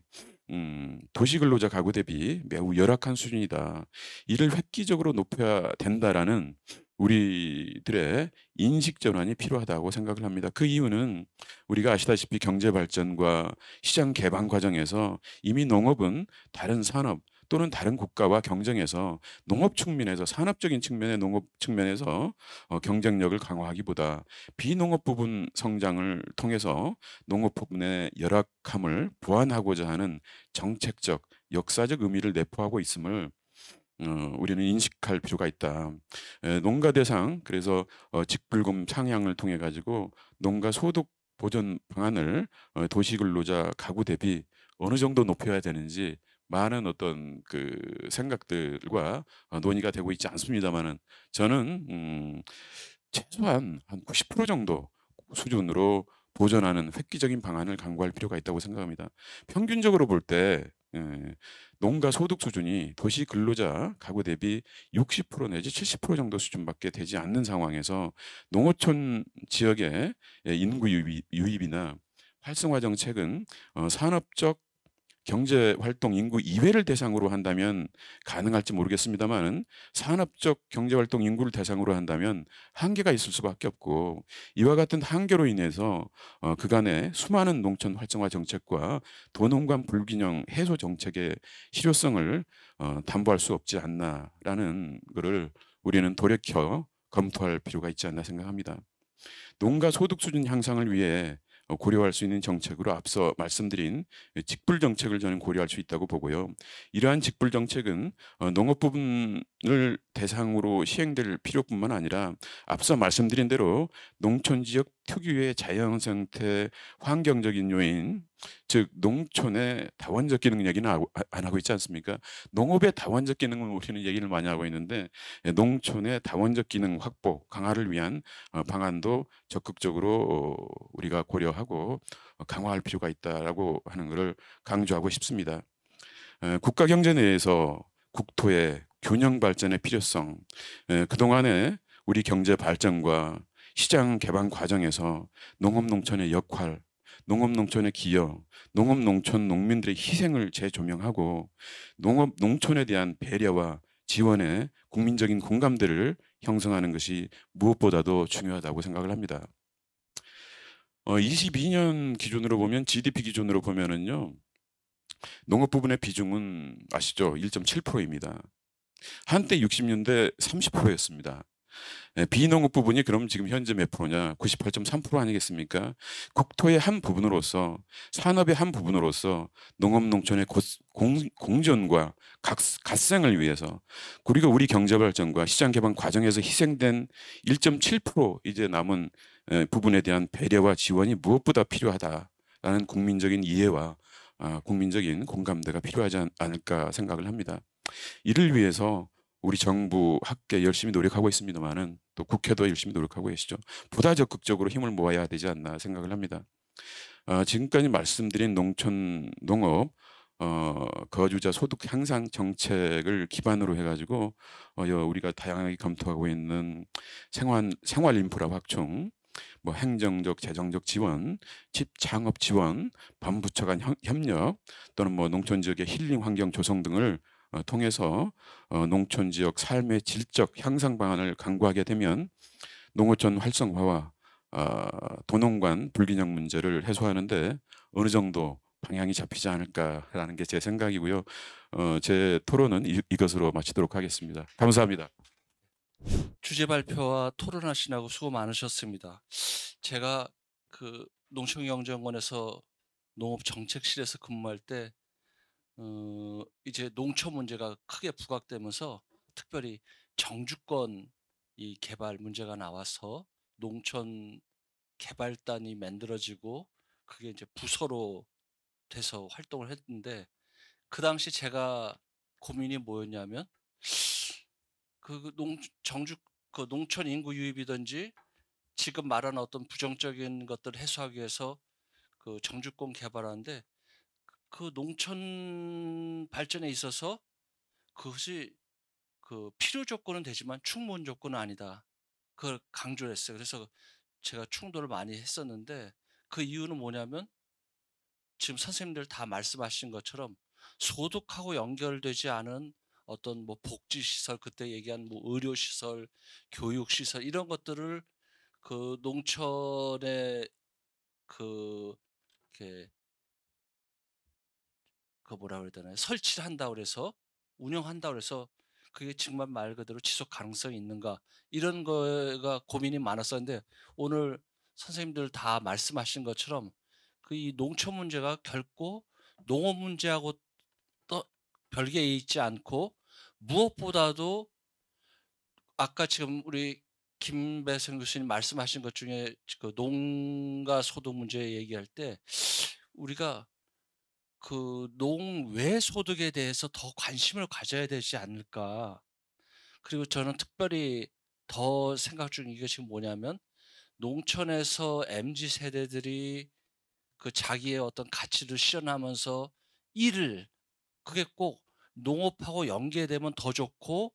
Speaker 3: 도시근로자 가구 대비 매우 열악한 수준이다. 이를 획기적으로 높여야 된다라는 우리들의 인식 전환이 필요하다고 생각을 합니다. 그 이유는 우리가 아시다시피 경제 발전과 시장 개방 과정에서 이미 농업은 다른 산업 또는 다른 국가와 경쟁해서 농업 측면에서 산업적인 측면의 농업 측면에서 경쟁력을 강화하기보다 비농업 부분 성장을 통해서 농업 부분의 열악함을 보완하고자 하는 정책적 역사적 의미를 내포하고 있음을 우리는 인식할 필요가 있다. 농가 대상 그래서 직불금 상향을 통해 가지고 농가 소득 보전 방안을 도시근로자 가구 대비 어느 정도 높여야 되는지 많은 어떤 그 생각들과 논의가 되고 있지 않습니다만은 저는 최소한 한 90% 정도 수준으로 보전하는 획기적인 방안을 강구할 필요가 있다고 생각합니다. 평균적으로 볼 때 농가 소득 수준이 도시 근로자 가구 대비 60% 내지 70% 정도 수준밖에 되지 않는 상황에서 농어촌 지역의 인구 유입이나 활성화 정책은 산업적 경제 활동 인구 2회를 대상으로 한다면 가능할지 모르겠습니다만은 산업적 경제 활동 인구를 대상으로 한다면 한계가 있을 수밖에 없고 이와 같은 한계로 인해서 그간의 수많은 농촌 활성화 정책과 도농 간 불균형 해소 정책의 실효성을 담보할 수 없지 않나라는 것을 우리는 돌이켜 검토할 필요가 있지 않나 생각합니다. 농가 소득 수준 향상을 위해 고려할 수 있는 정책으로 앞서 말씀드린 직불 정책을 저는 고려할 수 있다고 보고요. 이러한 직불 정책은 농업 부분을 대상으로 시행될 필요뿐만 아니라 앞서 말씀드린 대로 농촌 지역 특유의 자연 생태 환경적인 요인 즉 농촌의 다원적 기능 얘기는 안 하고 있지 않습니까? 농업의 다원적 기능을 우리는 얘기를 많이 하고 있는데 농촌의 다원적 기능 확보 강화를 위한 방안도 적극적으로 우리가 고려하고 강화할 필요가 있다라고 하는 것을 강조하고 싶습니다. 국가 경제 내에서 국토의 균형 발전의 필요성, 그동안의 우리 경제 발전과 시장 개방 과정에서 농업 농촌의 역할, 농업 농촌의 기여, 농업 농촌 농민들의 희생을 재조명하고 농업 농촌에 대한 배려와 지원의 국민적인 공감대를 형성하는 것이 무엇보다도 중요하다고 생각을 합니다. 22년 기준으로 보면 GDP 기준으로 보면은요. 농업 부분의 비중은 아시죠? 1.7%입니다. 한때 60년대 30%였습니다. 비농업 부분이 그럼 지금 현재 몇 프로냐? 98.3% 아니겠습니까? 국토의 한 부분으로서 산업의 한 부분으로서 농업 농촌의 공존과 갓생을 위해서 그리고 우리 경제 발전과 시장 개방 과정에서 희생된 1.7% 이제 남은 부분에 대한 배려와 지원이 무엇보다 필요하다라는 국민적인 이해와 국민적인 공감대가 필요하지 않을까 생각을 합니다. 이를 위해서 우리 정부, 학계 열심히 노력하고 있습니다만은 또 국회도 열심히 노력하고 계시죠. 보다 적극적으로 힘을 모아야 되지 않나 생각을 합니다. 지금까지 말씀드린 농촌 농업 거주자 소득 향상 정책을 기반으로 해가지고 우리가 다양하게 검토하고 있는 생활 인프라 확충, 뭐 행정적, 재정적 지원, 집 창업 지원, 반부처 간 협력 또는 뭐 농촌 지역의 힐링 환경 조성 등을 통해서 농촌 지역 삶의 질적 향상 방안을 강구하게 되면 농어촌 활성화와 도농 간 불균형 문제를 해소하는데 어느 정도 방향이 잡히지 않을까라는 게 제 생각이고요. 제 토론은 이것으로 마치도록 하겠습니다. 감사합니다.
Speaker 4: 주제 발표와 토론하시느라고 수고 많으셨습니다. 제가 그 농촌경제원에서 농업정책실에서 근무할 때 이제 농촌 문제가 크게 부각되면서 특별히 정주권 이 개발 문제가 나와서 농촌 개발단이 만들어지고 그게 이제 부서로 돼서 활동을 했는데 그 당시 제가 고민이 뭐였냐면 그 농촌 인구 유입이든지 지금 말하는 어떤 부정적인 것들을 해소하기 위해서 그 정주권 개발하는데 그 농촌 발전에 있어서 그것이 그 필요 조건은 되지만 충분 조건은 아니다. 그걸 강조를 했어요. 그래서 제가 충돌을 많이 했었는데 그 이유는 뭐냐면 지금 선생님들 다 말씀하신 것처럼 소득하고 연결되지 않은 어떤 뭐 복지시설, 그때 얘기한 뭐 의료시설, 교육시설 이런 것들을 그 농촌에 그 이렇게 그 뭐라 그래야 되나요? 설치를 한다 그래서 운영한다 그래서 그게 정말 말 그대로 지속 가능성이 있는가 이런 거가 고민이 많았었는데 오늘 선생님들 다 말씀하신 것처럼 그 이 농촌 문제가 결코 농업 문제하고 또 별개에 있지 않고 무엇보다도 아까 지금 우리 김배성 교수님 말씀하신 것 중에 그 농가 소득 문제 얘기할 때 우리가 그 농외 소득에 대해서 더 관심을 가져야 되지 않을까. 그리고 저는 특별히 더 생각 중인 게 지금 뭐냐면 농촌에서 MZ 세대들이 그 자기의 어떤 가치를 실현하면서 일을 그게 꼭 농업하고 연계되면 더 좋고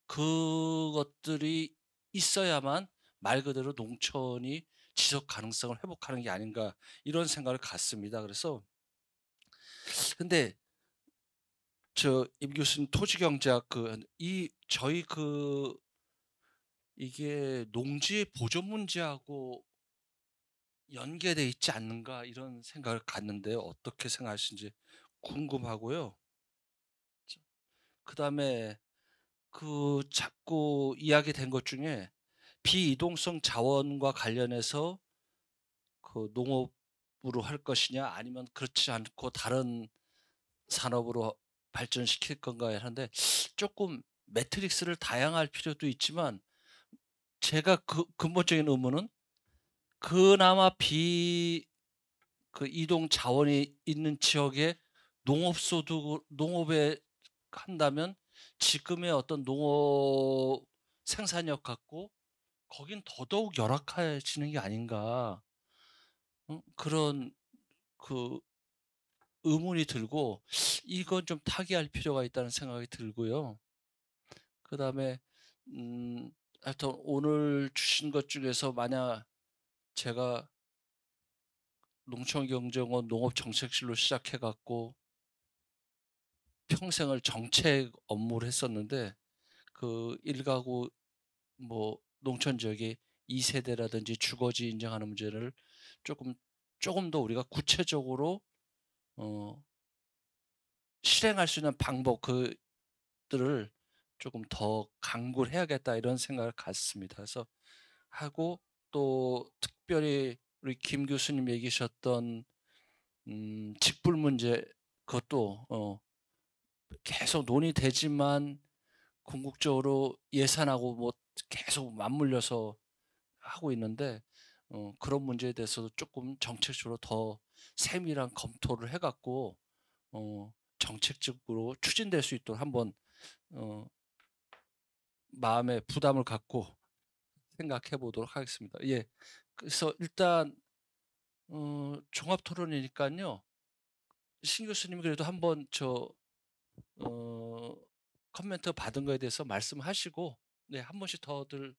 Speaker 4: 그것들이 있어야만 말 그대로 농촌이 지속 가능성을 회복하는 게 아닌가 이런 생각을 갖습니다. 그래서 근데 저 임 교수님 토지경제학 이 저희 이게 농지 보존 문제하고 연계돼 있지 않는가 이런 생각을 갖는데요. 어떻게 생각하시는지 궁금하고요. 그다음에 그 자꾸 이야기된 것 중에 비이동성 자원과 관련해서 그 농업으로 할 것이냐 아니면 그렇지 않고 다른 산업으로 발전시킬 건가 하는데 조금 매트릭스를 다양할 필요도 있지만 제가 그 근본적인 의문은 그나마 그 이동 자원이 있는 지역에 농업에 한다면 지금의 어떤 농업 생산력 갖고 거긴 더더욱 열악해지는 게 아닌가 그런 그 의문이 들고 이건 좀 타개할 필요가 있다는 생각이 들고요. 그다음에 하여튼 오늘 주신 것 중에서 만약 제가 농촌경제원 농업정책실로 시작해 갖고 평생을 정책 업무를 했었는데 그 일가구 뭐 농촌 지역의 2세대라든지 주거지 인정하는 문제를 조금 더 우리가 구체적으로 실행할 수 있는 방법 그들을 조금 더 강구를 해야겠다 이런 생각을 갖습니다. 그래서 하고 또 특별히 우리 김 교수님 얘기하셨던 직불 문제 그것도 계속 논의되지만 궁극적으로 예산하고 뭐 계속 맞물려서 하고 있는데 그런 문제에 대해서도 조금 정책적으로 더 세밀한 검토를 해 갖고 정책적으로 추진될 수 있도록 한번 마음의 부담을 갖고 생각해 보도록 하겠습니다. 예. 그래서 일단 종합 토론이니까요. 신 교수님이 그래도 한번 코멘트 받은 거에 대해서 말씀하시고 네, 한 번씩 더들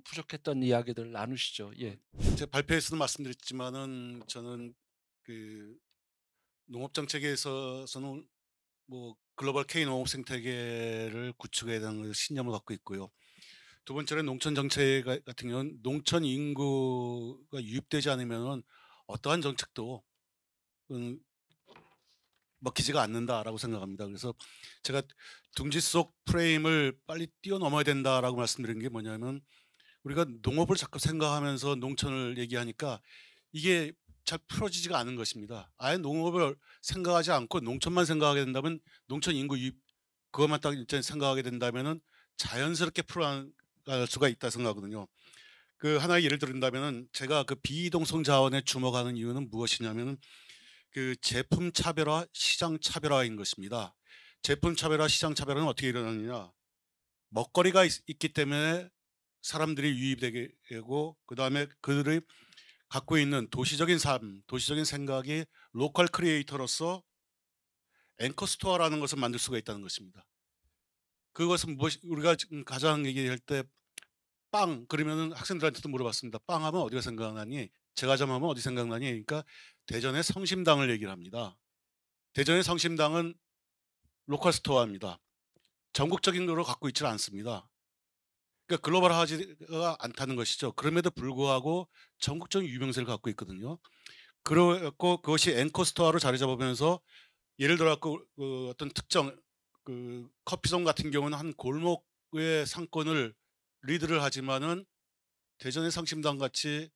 Speaker 4: 부족했던 이야기들 나누시죠. 예.
Speaker 1: 제가 발표에서도 말씀드렸지만은 저는 그 농업 정책에 있어서는 뭐 글로벌 K 농업 생태계를 구축해야 되는 신념을 갖고 있고요. 두 번째는 농촌 정책 같은 경우는 농촌 인구가 유입되지 않으면은 어떠한 정책도 먹히지가 않는다라고 생각합니다. 그래서 제가 둥지 속 프레임을 빨리 뛰어넘어야 된다라고 말씀드린 게 뭐냐면 우리가 농업을 자꾸 생각하면서 농촌을 얘기하니까 이게 잘 풀어지지가 않은 것입니다. 아예 농업을 생각하지 않고 농촌만 생각하게 된다면 농촌 인구 유입 그것만 딱 이제 생각하게 된다면은 자연스럽게 풀어갈 수가 있다 생각하거든요. 그 하나의 예를 드린다면은 제가 그 비이동성 자원에 주목하는 이유는 무엇이냐면은 그 제품 차별화, 시장 차별화인 것입니다. 제품 차별화, 시장 차별화는 어떻게 일어나느냐? 먹거리가 있기 때문에 사람들이 유입되게 되고 그 다음에 그들이 갖고 있는 도시적인 삶, 도시적인 생각이 로컬 크리에이터로서 앵커 스토어라는 것을 만들 수가 있다는 것입니다. 그것은 무엇이 우리가 지금 가장 얘기할 때 빵 그러면은 학생들한테도 물어봤습니다. 빵 하면 어디가 생각나니? 제과점 하면 어디 생각나니? 그러니까 대전의 성심당을 얘기를 합니다. 대전의 성심당은 로컬 스토어입니다. 전국적인 거로 갖고 있지는 않습니다. 그러니까 글로벌하지가 않다는 것이죠. 그럼에도 불구하고 전국적인 유명세를 갖고 있거든요. 그렇고 그것이 앵커 스토어로 자리 잡으면서 예를 들어 갖고 그 어떤 특정 그 커피숍 같은 경우는 한 골목의 상권을 리드를 하지만은 대전의 성심당 같이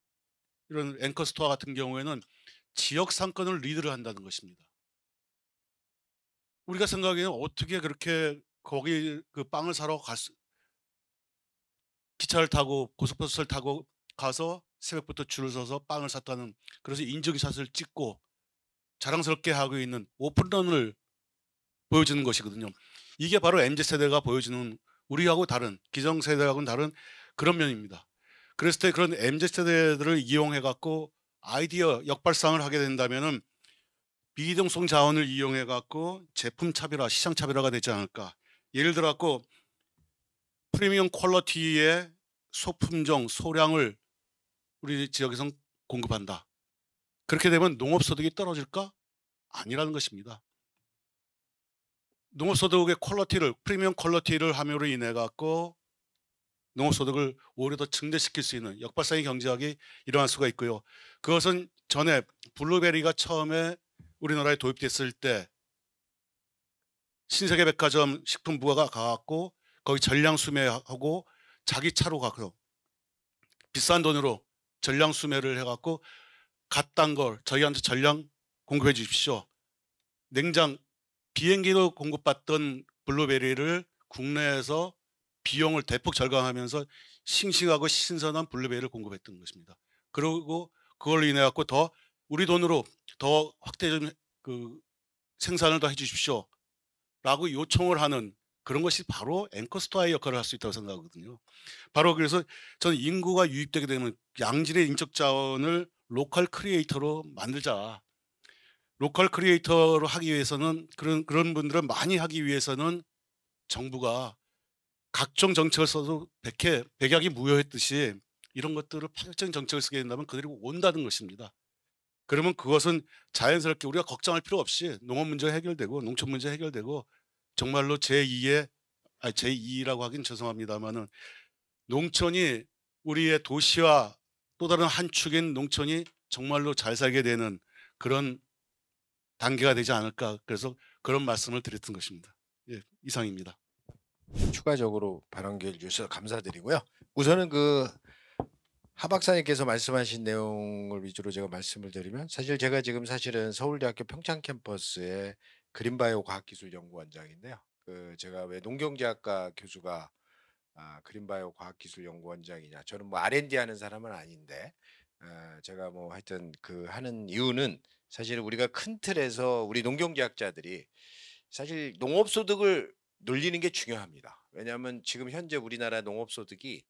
Speaker 1: 이런 앵커 스토어 같은 경우에는 지역 상권을 리드를 한다는 것입니다. 우리가 생각하기에는 어떻게 그렇게 거기 그 빵을 사러 기차를 타고 고속버스를 타고 가서 새벽부터 줄을 서서 빵을 샀다는, 그래서 인증샷을 찍고 자랑스럽게 하고 있는 오픈런을 보여주는 것이거든요. 이게 바로 MZ세대가 보여주는 우리하고 다른 기성세대하고는 다른 그런 면입니다. 그랬을 때 그런 MZ세대들을 이용해 갖고 아이디어 역발상을 하게 된다면은 비이동성 자원을 이용해 갖고 제품 차별화, 시장 차별화가 되지 않을까. 예를 들어 갖고 프리미엄 퀄리티의 소품종, 소량을 우리 지역에선 공급한다. 그렇게 되면 농업소득이 떨어질까? 아니라는 것입니다. 농업소득의 퀄리티를, 프리미엄 퀄리티를 함으로 인해 갖고 농업소득을 오히려 더 증대시킬 수 있는 역발상의 경제학이 일어날 수가 있고요. 그것은 전에 블루베리가 처음에 우리나라에 도입됐을 때 신세계백화점 식품부가 가갖고 거기 전량 수매하고 자기 차로 가서 비싼 돈으로 전량 수매를 해갖고 갓 딴 걸 저희한테 전량 공급해 주십시오. 냉장 비행기로 공급받던 블루베리를 국내에서 비용을 대폭 절감하면서 싱싱하고 신선한 블루베리를 공급했던 것입니다. 그리고 그걸로 인해 갖고 더 우리 돈으로 더 확대 좀 그 생산을 더 해주십시오. 라고 요청을 하는 그런 것이 바로 앵커스토어의 역할을 할 수 있다고 생각하거든요. 바로 그래서 저는 인구가 유입되게 되면 양질의 인적 자원을 로컬 크리에이터로 만들자. 로컬 크리에이터로 하기 위해서는 그런 분들을 많이 하기 위해서는 정부가 각종 정책을 써도 백약이 무효했듯이 이런 것들을 파격적인 정책을 쓰게 된다면 그들이 온다는 것입니다. 그러면 그것은 자연스럽게 우리가 걱정할 필요 없이 농업 문제가 해결되고 농촌 문제 해결되고 정말로 제2라고 하긴 죄송합니다만은 농촌이 우리의 도시와 또 다른 한 축인 농촌이 정말로 잘 살게 되는 그런 단계가 되지 않을까, 그래서 그런 말씀을 드렸던 것입니다. 예, 이상입니다.
Speaker 2: 추가적으로 발언 기회를 주셔서 감사드리고요. 우선은 그 하 박사님께서 말씀하신 내용을 위주로 제가 말씀을 드리면, 사실 제가 지금 사실은 서울대학교 평창 캠퍼스의 그린바이오 과학기술연구원장인데요. 그 제가 왜 농경제학과 교수가 그린바이오 과학기술연구원장이냐, 저는 뭐 R&D 하는 사람은 아닌데 제가 뭐 하여튼 그 하는 이유는, 사실 우리가 큰 틀에서 우리 농경제학자들이 사실 농업소득을 늘리는 게 중요합니다. 왜냐하면 지금 현재 우리나라 농업소득이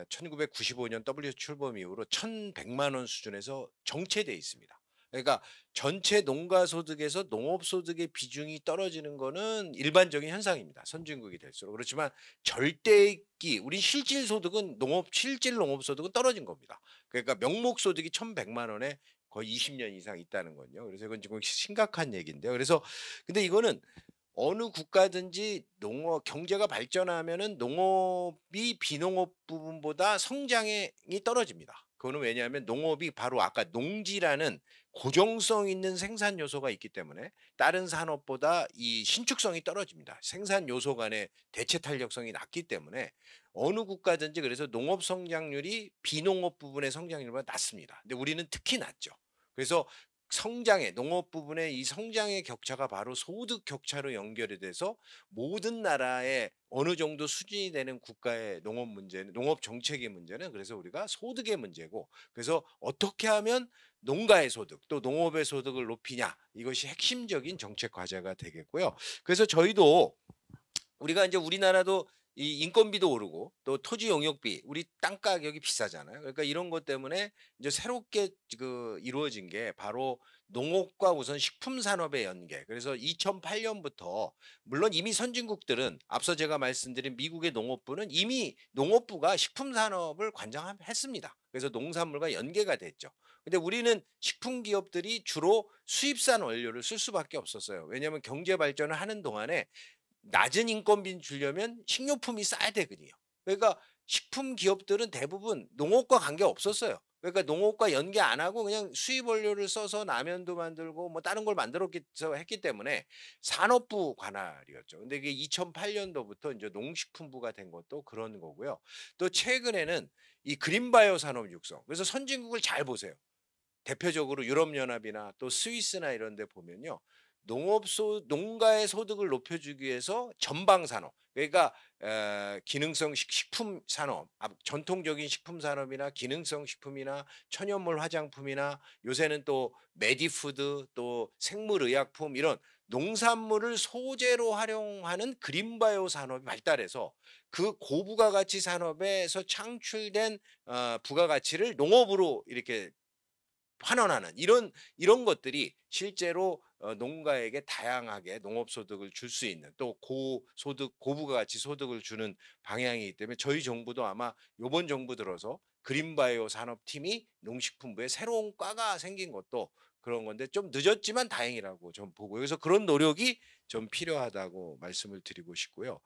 Speaker 2: 1995년 W 출범 이후로 1,100만 원 수준에서 정체돼 있습니다. 그러니까 전체 농가 소득에서 농업 소득의 비중이 떨어지는 거는 일반적인 현상입니다. 선진국이 될수록. 그렇지만 절대기, 우리 실질 소득은 실질 농업 소득은 떨어진 겁니다. 그러니까 명목 소득이 1,100만 원에 거의 20년 이상 있다는 건요. 그래서 이건 지금 심각한 얘기인데요. 그래서 근데 이거는 어느 국가든지 농업 경제가 발전하면은 농업이 비농업 부분보다 성장이 떨어집니다. 그거는 왜냐하면 농업이 바로 아까 농지라는 고정성 있는 생산 요소가 있기 때문에 다른 산업보다 이 신축성이 떨어집니다. 생산 요소 간의 대체 탄력성이 낮기 때문에 어느 국가든지 그래서 농업 성장률이 비농업 부분의 성장률보다 낮습니다. 근데 우리는 특히 낮죠. 그래서 농업 부분의 이 성장의 격차가 바로 소득 격차로 연결이 돼서 모든 나라의 어느 정도 수준이 되는 국가의 농업 문제는, 농업 정책의 문제는 그래서 우리가 소득의 문제고, 그래서 어떻게 하면 농가의 소득 또 농업의 소득을 높이냐, 이것이 핵심적인 정책 과제가 되겠고요. 그래서 저희도 우리가 이제 우리나라도 이 인건비도 오르고 또 토지 용역비, 우리 땅 가격이 비싸잖아요. 그러니까 이런 것 때문에 이제 새롭게 이루어진 게 바로 농업과 우선 식품 산업의 연계. 그래서 2008년부터 물론 이미 선진국들은 앞서 제가 말씀드린 미국의 농업부는 이미 농업부가 식품 산업을 관장했습니다. 그래서 농산물과 연계가 됐죠. 근데 우리는 식품 기업들이 주로 수입산 원료를 쓸 수밖에 없었어요. 왜냐하면 경제 발전을 하는 동안에 낮은 인건비 주려면 식료품이 싸야 되거든요. 그러니까 식품 기업들은 대부분 농업과 관계 없었어요. 그러니까 농업과 연계 안 하고 그냥 수입 원료를 써서 라면도 만들고 뭐 다른 걸 했기 때문에 산업부 관할이었죠. 근데 이게 2008년도부터 이제 농식품부가 된 것도 그런 거고요. 또 최근에는 이 그린바이오 산업 육성. 그래서 선진국을 잘 보세요. 대표적으로 유럽연합이나 또 스위스나 이런 데 보면요. 농가의 소득을 높여주기 위해서 전방 산업, 그러니까 기능성 식품 산업, 전통적인 식품 산업이나 기능성 식품이나 천연물 화장품이나 요새는 또 메디푸드, 또 생물의약품 이런 농산물을 소재로 활용하는 그린바이오 산업이 발달해서 그 고부가가치 산업에서 창출된 부가가치를 농업으로 이렇게 환원하는 이런 것들이 실제로 농가에게 다양하게 농업 소득을 줄 수 있는 또 고소득 고부가가치 소득을 주는 방향이기 때문에 저희 정부도 아마 이번 정부 들어서 그린바이오 산업팀이 농식품부에 새로운 과가 생긴 것도 그런 건데 좀 늦었지만 다행이라고 좀 보고 그래서 그런 노력이 좀 필요하다고 말씀을 드리고 싶고요.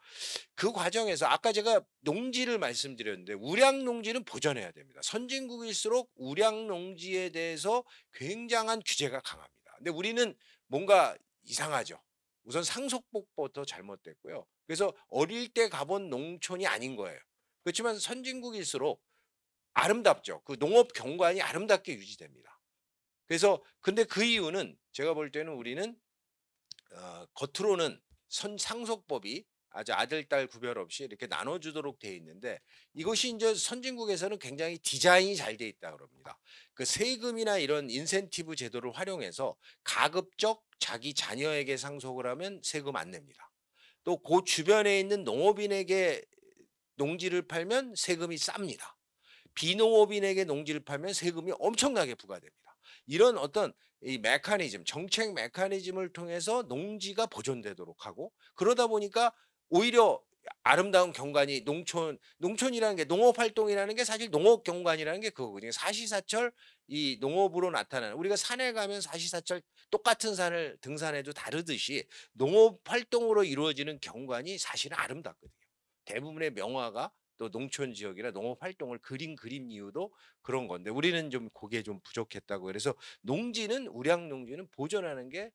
Speaker 2: 그 과정에서 아까 제가 농지를 말씀드렸는데 우량 농지는 보존해야 됩니다. 선진국일수록 우량 농지에 대해서 굉장한 규제가 강합니다. 근데 우리는 뭔가 이상하죠. 우선 상속법부터 잘못됐고요. 그래서 어릴 때 가본 농촌이 아닌 거예요. 그렇지만 선진국일수록 아름답죠. 그 농업 경관이 아름답게 유지됩니다. 그래서 근데 그 이유는 제가 볼 때는 우리는 겉으로는 상속법이 아주 아들 딸 구별 없이 이렇게 나눠주도록 돼 있는데 이것이 이제 선진국에서는 굉장히 디자인이 잘 돼 있다 그럽니다. 그 세금이나 이런 인센티브 제도를 활용해서 가급적 자기 자녀에게 상속을 하면 세금 안 냅니다. 또 그 주변에 있는 농업인에게 농지를 팔면 세금이 쌉니다. 비농업인에게 농지를 팔면 세금이 엄청나게 부과됩니다. 이런 어떤 이 메커니즘, 정책 메커니즘을 통해서 농지가 보존되도록 하고 그러다 보니까 오히려 아름다운 경관이 농촌이라는 게 농업활동이라는 게 사실 농업 경관이라는 게 그거거든요. 사시사철 이 농업으로 나타나는 우리가 산에 가면 사시사철 똑같은 산을 등산해도 다르듯이 농업활동으로 이루어지는 경관이 사실은 아름답거든요. 대부분의 명화가 또 농촌 지역이나 농업 활동을 그린 이유도 그런 건데 우리는 좀 그게 좀 부족했다고 그래서 우량 농지는 보존하는 게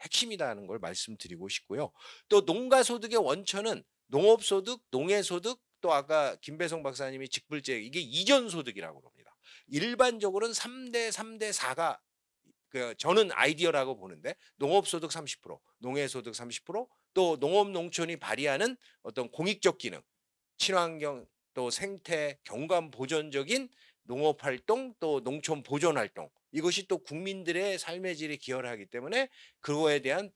Speaker 2: 핵심이다는 걸 말씀드리고 싶고요. 또 농가 소득의 원천은 농업 소득, 농해 소득, 또 아까 김배성 박사님이 직불제 이게 이전 소득이라고 합니다. 일반적으로는 3대 4가 저는 아이디어라고 보는데 농업 소득 30%, 농해 소득 30%, 또 농업 농촌이 발휘하는 어떤 공익적 기능 친환경 또 생태 경관 보존적인 농업 활동 또 농촌 보존 활동 이것이 또 국민들의 삶의 질에 기여를 하기 때문에 그거에 대한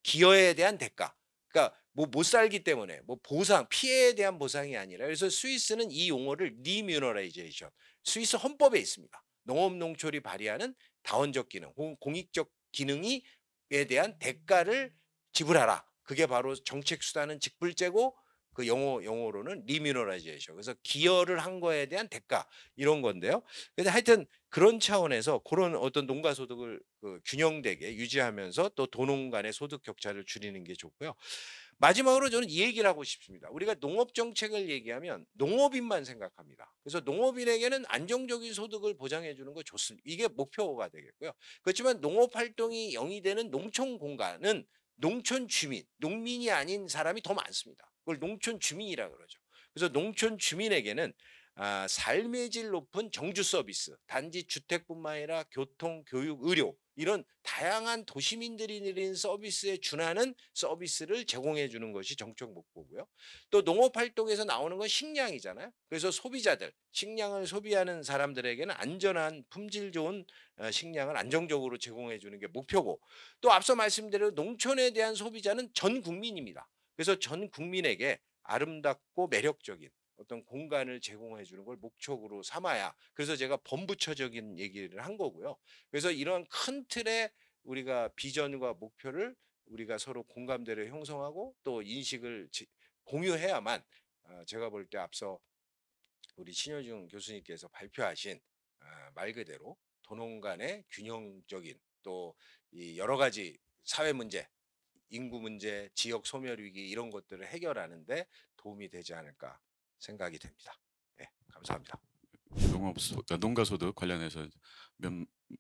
Speaker 2: 기여에 대한 대가 그러니까 뭐 못 살기 때문에 뭐 보상 피해에 대한 보상이 아니라 그래서 스위스는 이 용어를 리뮤너레이제이션 스위스 헌법에 있습니다. 농업 농촌이 발휘하는 다원적 기능 공익적 기능에 대한 대가를 지불하라. 그게 바로 정책 수단은 직불제고 그 영어로는 리뮤너라이제이션. 그래서 기여를 한 거에 대한 대가 이런 건데요. 근데 하여튼 그런 차원에서 그런 어떤 농가 소득을 균형되게 유지하면서 또 도농 간의 소득 격차를 줄이는 게 좋고요. 마지막으로 저는 이 얘기를 하고 싶습니다. 우리가 농업 정책을 얘기하면 농업인만 생각합니다. 그래서 농업인에게는 안정적인 소득을 보장해 주는 거 좋습니다. 이게 목표가 되겠고요. 그렇지만 농업 활동이 영위되는 농촌 공간은 농촌 주민, 농민이 아닌 사람이 더 많습니다. 그걸 농촌 주민이라 그러죠. 그래서 농촌 주민에게는 삶의 질 높은 정주 서비스, 단지 주택뿐만 아니라 교통, 교육, 의료 이런 다양한 도시민들이 누리는 서비스에 준하는 서비스를 제공해 주는 것이 정책 목표고요. 또 농업 활동에서 나오는 건 식량이잖아요. 그래서 소비자들, 식량을 소비하는 사람들에게는 안전한 품질 좋은 식량을 안정적으로 제공해 주는 게 목표고 또 앞서 말씀드린 농촌에 대한 소비자는 전 국민입니다. 그래서 전 국민에게 아름답고 매력적인 어떤 공간을 제공해 주는 걸 목적으로 삼아야, 그래서 제가 범부처적인 얘기를 한 거고요. 그래서 이런 큰 틀의 우리가 비전과 목표를 우리가 서로 공감대를 형성하고 또 인식을 공유해야만 제가 볼 때 앞서 우리 신효중 교수님께서 발표하신 말 그대로 도농 간의 균형적인 또 이 여러 가지 사회 문제, 인구 문제, 지역 소멸 위기 이런 것들을 해결하는 데 도움이 되지 않을까 생각이 됩니다. 네, 감사합니다.
Speaker 3: 농가 소득 관련해서 몇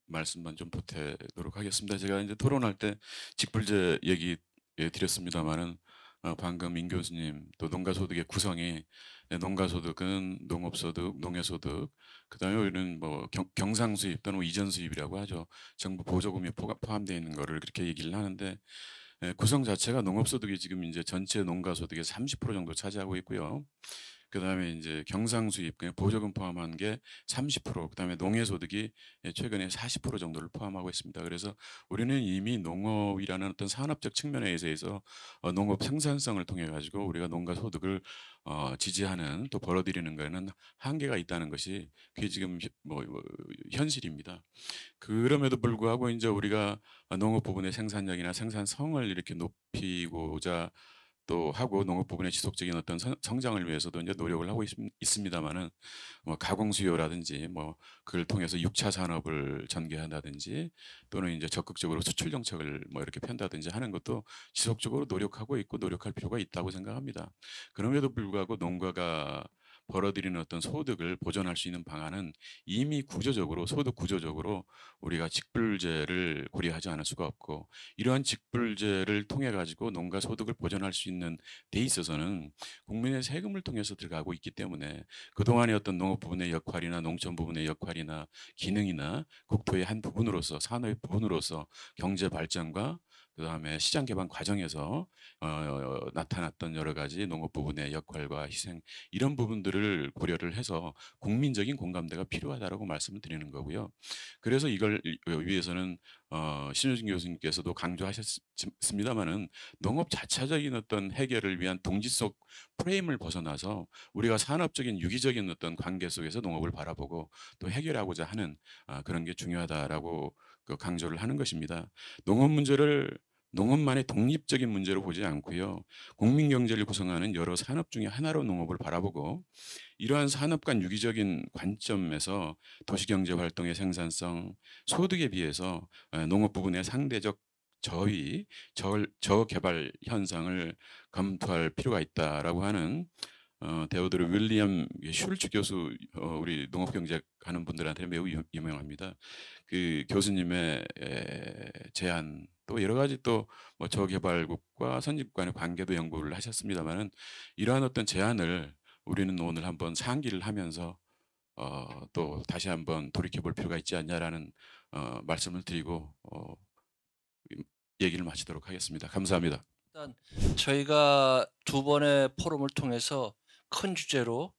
Speaker 3: 말씀만 좀 보태도록 하겠습니다. 제가 이제 토론할 때 직불제 얘기 드렸습니다만은 방금 임 교수님 또 농가 소득의 구성이 농가 소득은 농업 소득, 농해 소득, 그다음에 우리는 뭐 경상 수입 또는 이전 수입이라고 하죠. 정부 보조금이 포함되어 있는 거를 그렇게 얘기를 하는데 구성 자체가 농업 소득이 지금 이제 전체 농가 소득의 30% 정도 차지하고 있고요. 그다음에 이제 경상 수입 보조금 포함한 게 30%, 그다음에 농해 소득이 최근에 40% 정도를 포함하고 있습니다. 그래서 우리는 이미 농업이라는 어떤 산업적 측면에 있어서 농업 생산성을 통해 가지고 우리가 농가 소득을 지지하는 또 벌어들이는 거에는 한계가 있다는 것이 그게 지금 뭐 현실입니다. 그럼에도 불구하고 이제 우리가 농업 부분의 생산력이나 생산성을 이렇게 높이고자 또 하고 농업 부분의 지속적인 어떤 성장을 위해서도 이제 노력을 하고 있습니다만은 뭐 가공 수요라든지 뭐 그걸 통해서 6차 산업을 전개한다든지 또는 이제 적극적으로 수출 정책을 뭐 이렇게 편다든지 하는 것도 지속적으로 노력하고 있고 노력할 필요가 있다고 생각합니다. 그럼에도 불구하고 농가가 벌어들이는 어떤 소득을 보존할 수 있는 방안은 이미 구조적으로 소득 구조적으로 우리가 직불제를 고려하지 않을 수가 없고, 이러한 직불제를 통해 가지고 농가 소득을 보존할 수 있는 데 있어서는 국민의 세금을 통해서 들어가고 있기 때문에 그동안의 어떤 농업 부분의 역할이나 농촌 부분의 역할이나 기능이나 국토의 한 부분으로서 산업의 부분으로서 경제 발전과 그다음에 시장 개방 과정에서 나타났던 여러 가지 농업 부분의 역할과 희생, 이런 부분들을 고려를 해서 국민적인 공감대가 필요하다라고 말씀을 드리는 거고요. 그래서 이걸 위해서는 신효진 교수님께서도 강조하셨습니다마는 농업 자체적인 어떤 해결을 위한 동지 속 프레임을 벗어나서 우리가 산업적인 유기적인 어떤 관계 속에서 농업을 바라보고 또 해결하고자 하는 그런 게 중요하다라고 강조를 하는 것입니다. 농업 문제를 농업만의 독립적인 문제로 보지 않고요. 국민 경제를 구성하는 여러 산업 중에 하나로 농업을 바라보고, 이러한 산업 간 유기적인 관점에서 도시경제 활동의 생산성, 소득에 비해서 농업 부분의 상대적 저위, 저개발 현상을 검토할 필요가 있다라고 하는 데오드르 윌리엄 슐츠 교수, 우리 농업경제 하는 분들한테 매우 유명합니다. 그 교수님의 제안, 또 여러 가지 또 뭐 저개발국과 선진국 간의 관계도 연구를 하셨습니다만은 이러한 어떤 제안을 우리는 오늘 한번 상기를 하면서 또 다시 한번 돌이켜 볼 필요가 있지 않냐라는 말씀을 드리고 얘기를 마치도록 하겠습니다. 감사합니다.
Speaker 4: 일단 저희가 두 번의 포럼을 통해서 큰 주제로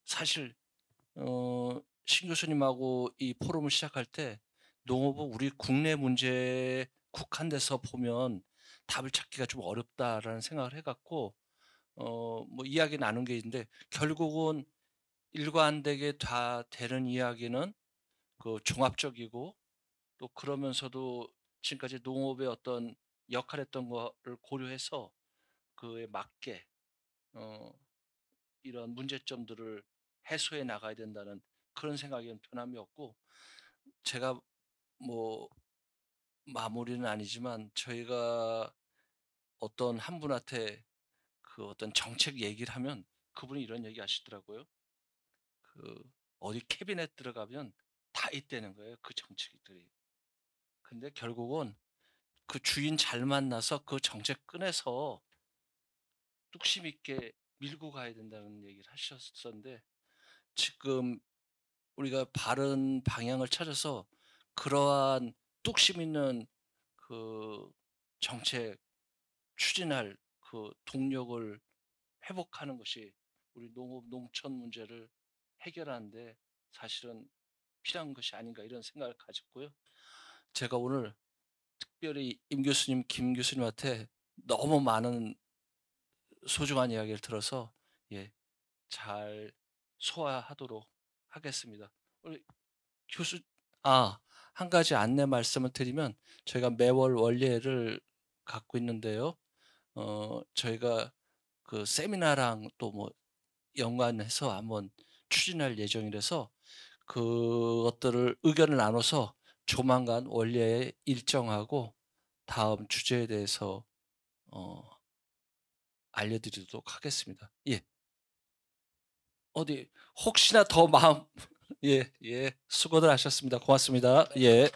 Speaker 4: 사실 신 교수님하고 이 포럼을 시작할 때 농업은 우리 국내 문제에 국한돼서 보면 답을 찾기가 좀 어렵다라는 생각을 해갖고 뭐 이야기 나눈 게 있는데, 결국은 일관되게 다 되는 이야기는 그 종합적이고, 또 그러면서도 지금까지 농업의 어떤 역할했던 거를 고려해서 그에 맞게 이런 문제점들을 해소해 나가야 된다는 그런 생각에는 변함이 없고, 제가 뭐 마무리는 아니지만 저희가 어떤 한 분한테 그 어떤 정책 얘기를 하면 그분이 이런 얘기 하시더라고요. 그 어디 캐비넷 들어가면 다 있다는 거예요, 그 정책들이. 근데 결국은 그 주인 잘 만나서 그 정책 꺼내서 뚝심 있게 밀고 가야 된다는 얘기를 하셨었는데, 지금 우리가 바른 방향을 찾아서 그러한 뚝심 있는 그 정책 추진할 그 동력을 회복하는 것이 우리 농업 농촌 문제를 해결하는데 사실은 필요한 것이 아닌가, 이런 생각을 가졌고요. 제가 오늘 특별히 임 교수님, 김 교수님한테 너무 많은 소중한 이야기를 들어서 예, 잘 소화하도록 하겠습니다. 우리 교수 한 가지 안내 말씀을 드리면 저희가 매월 원례를 갖고 있는데요. 저희가 그 세미나랑 또 뭐 연관해서 한번 추진할 예정이라서 그것들을 의견을 나눠서 조만간 원래 일정하고 다음 주제에 대해서 알려드리도록 하겠습니다. 예. 어디 혹시나 더 마음 예, 예. 수고들 하셨습니다. 고맙습니다. 예.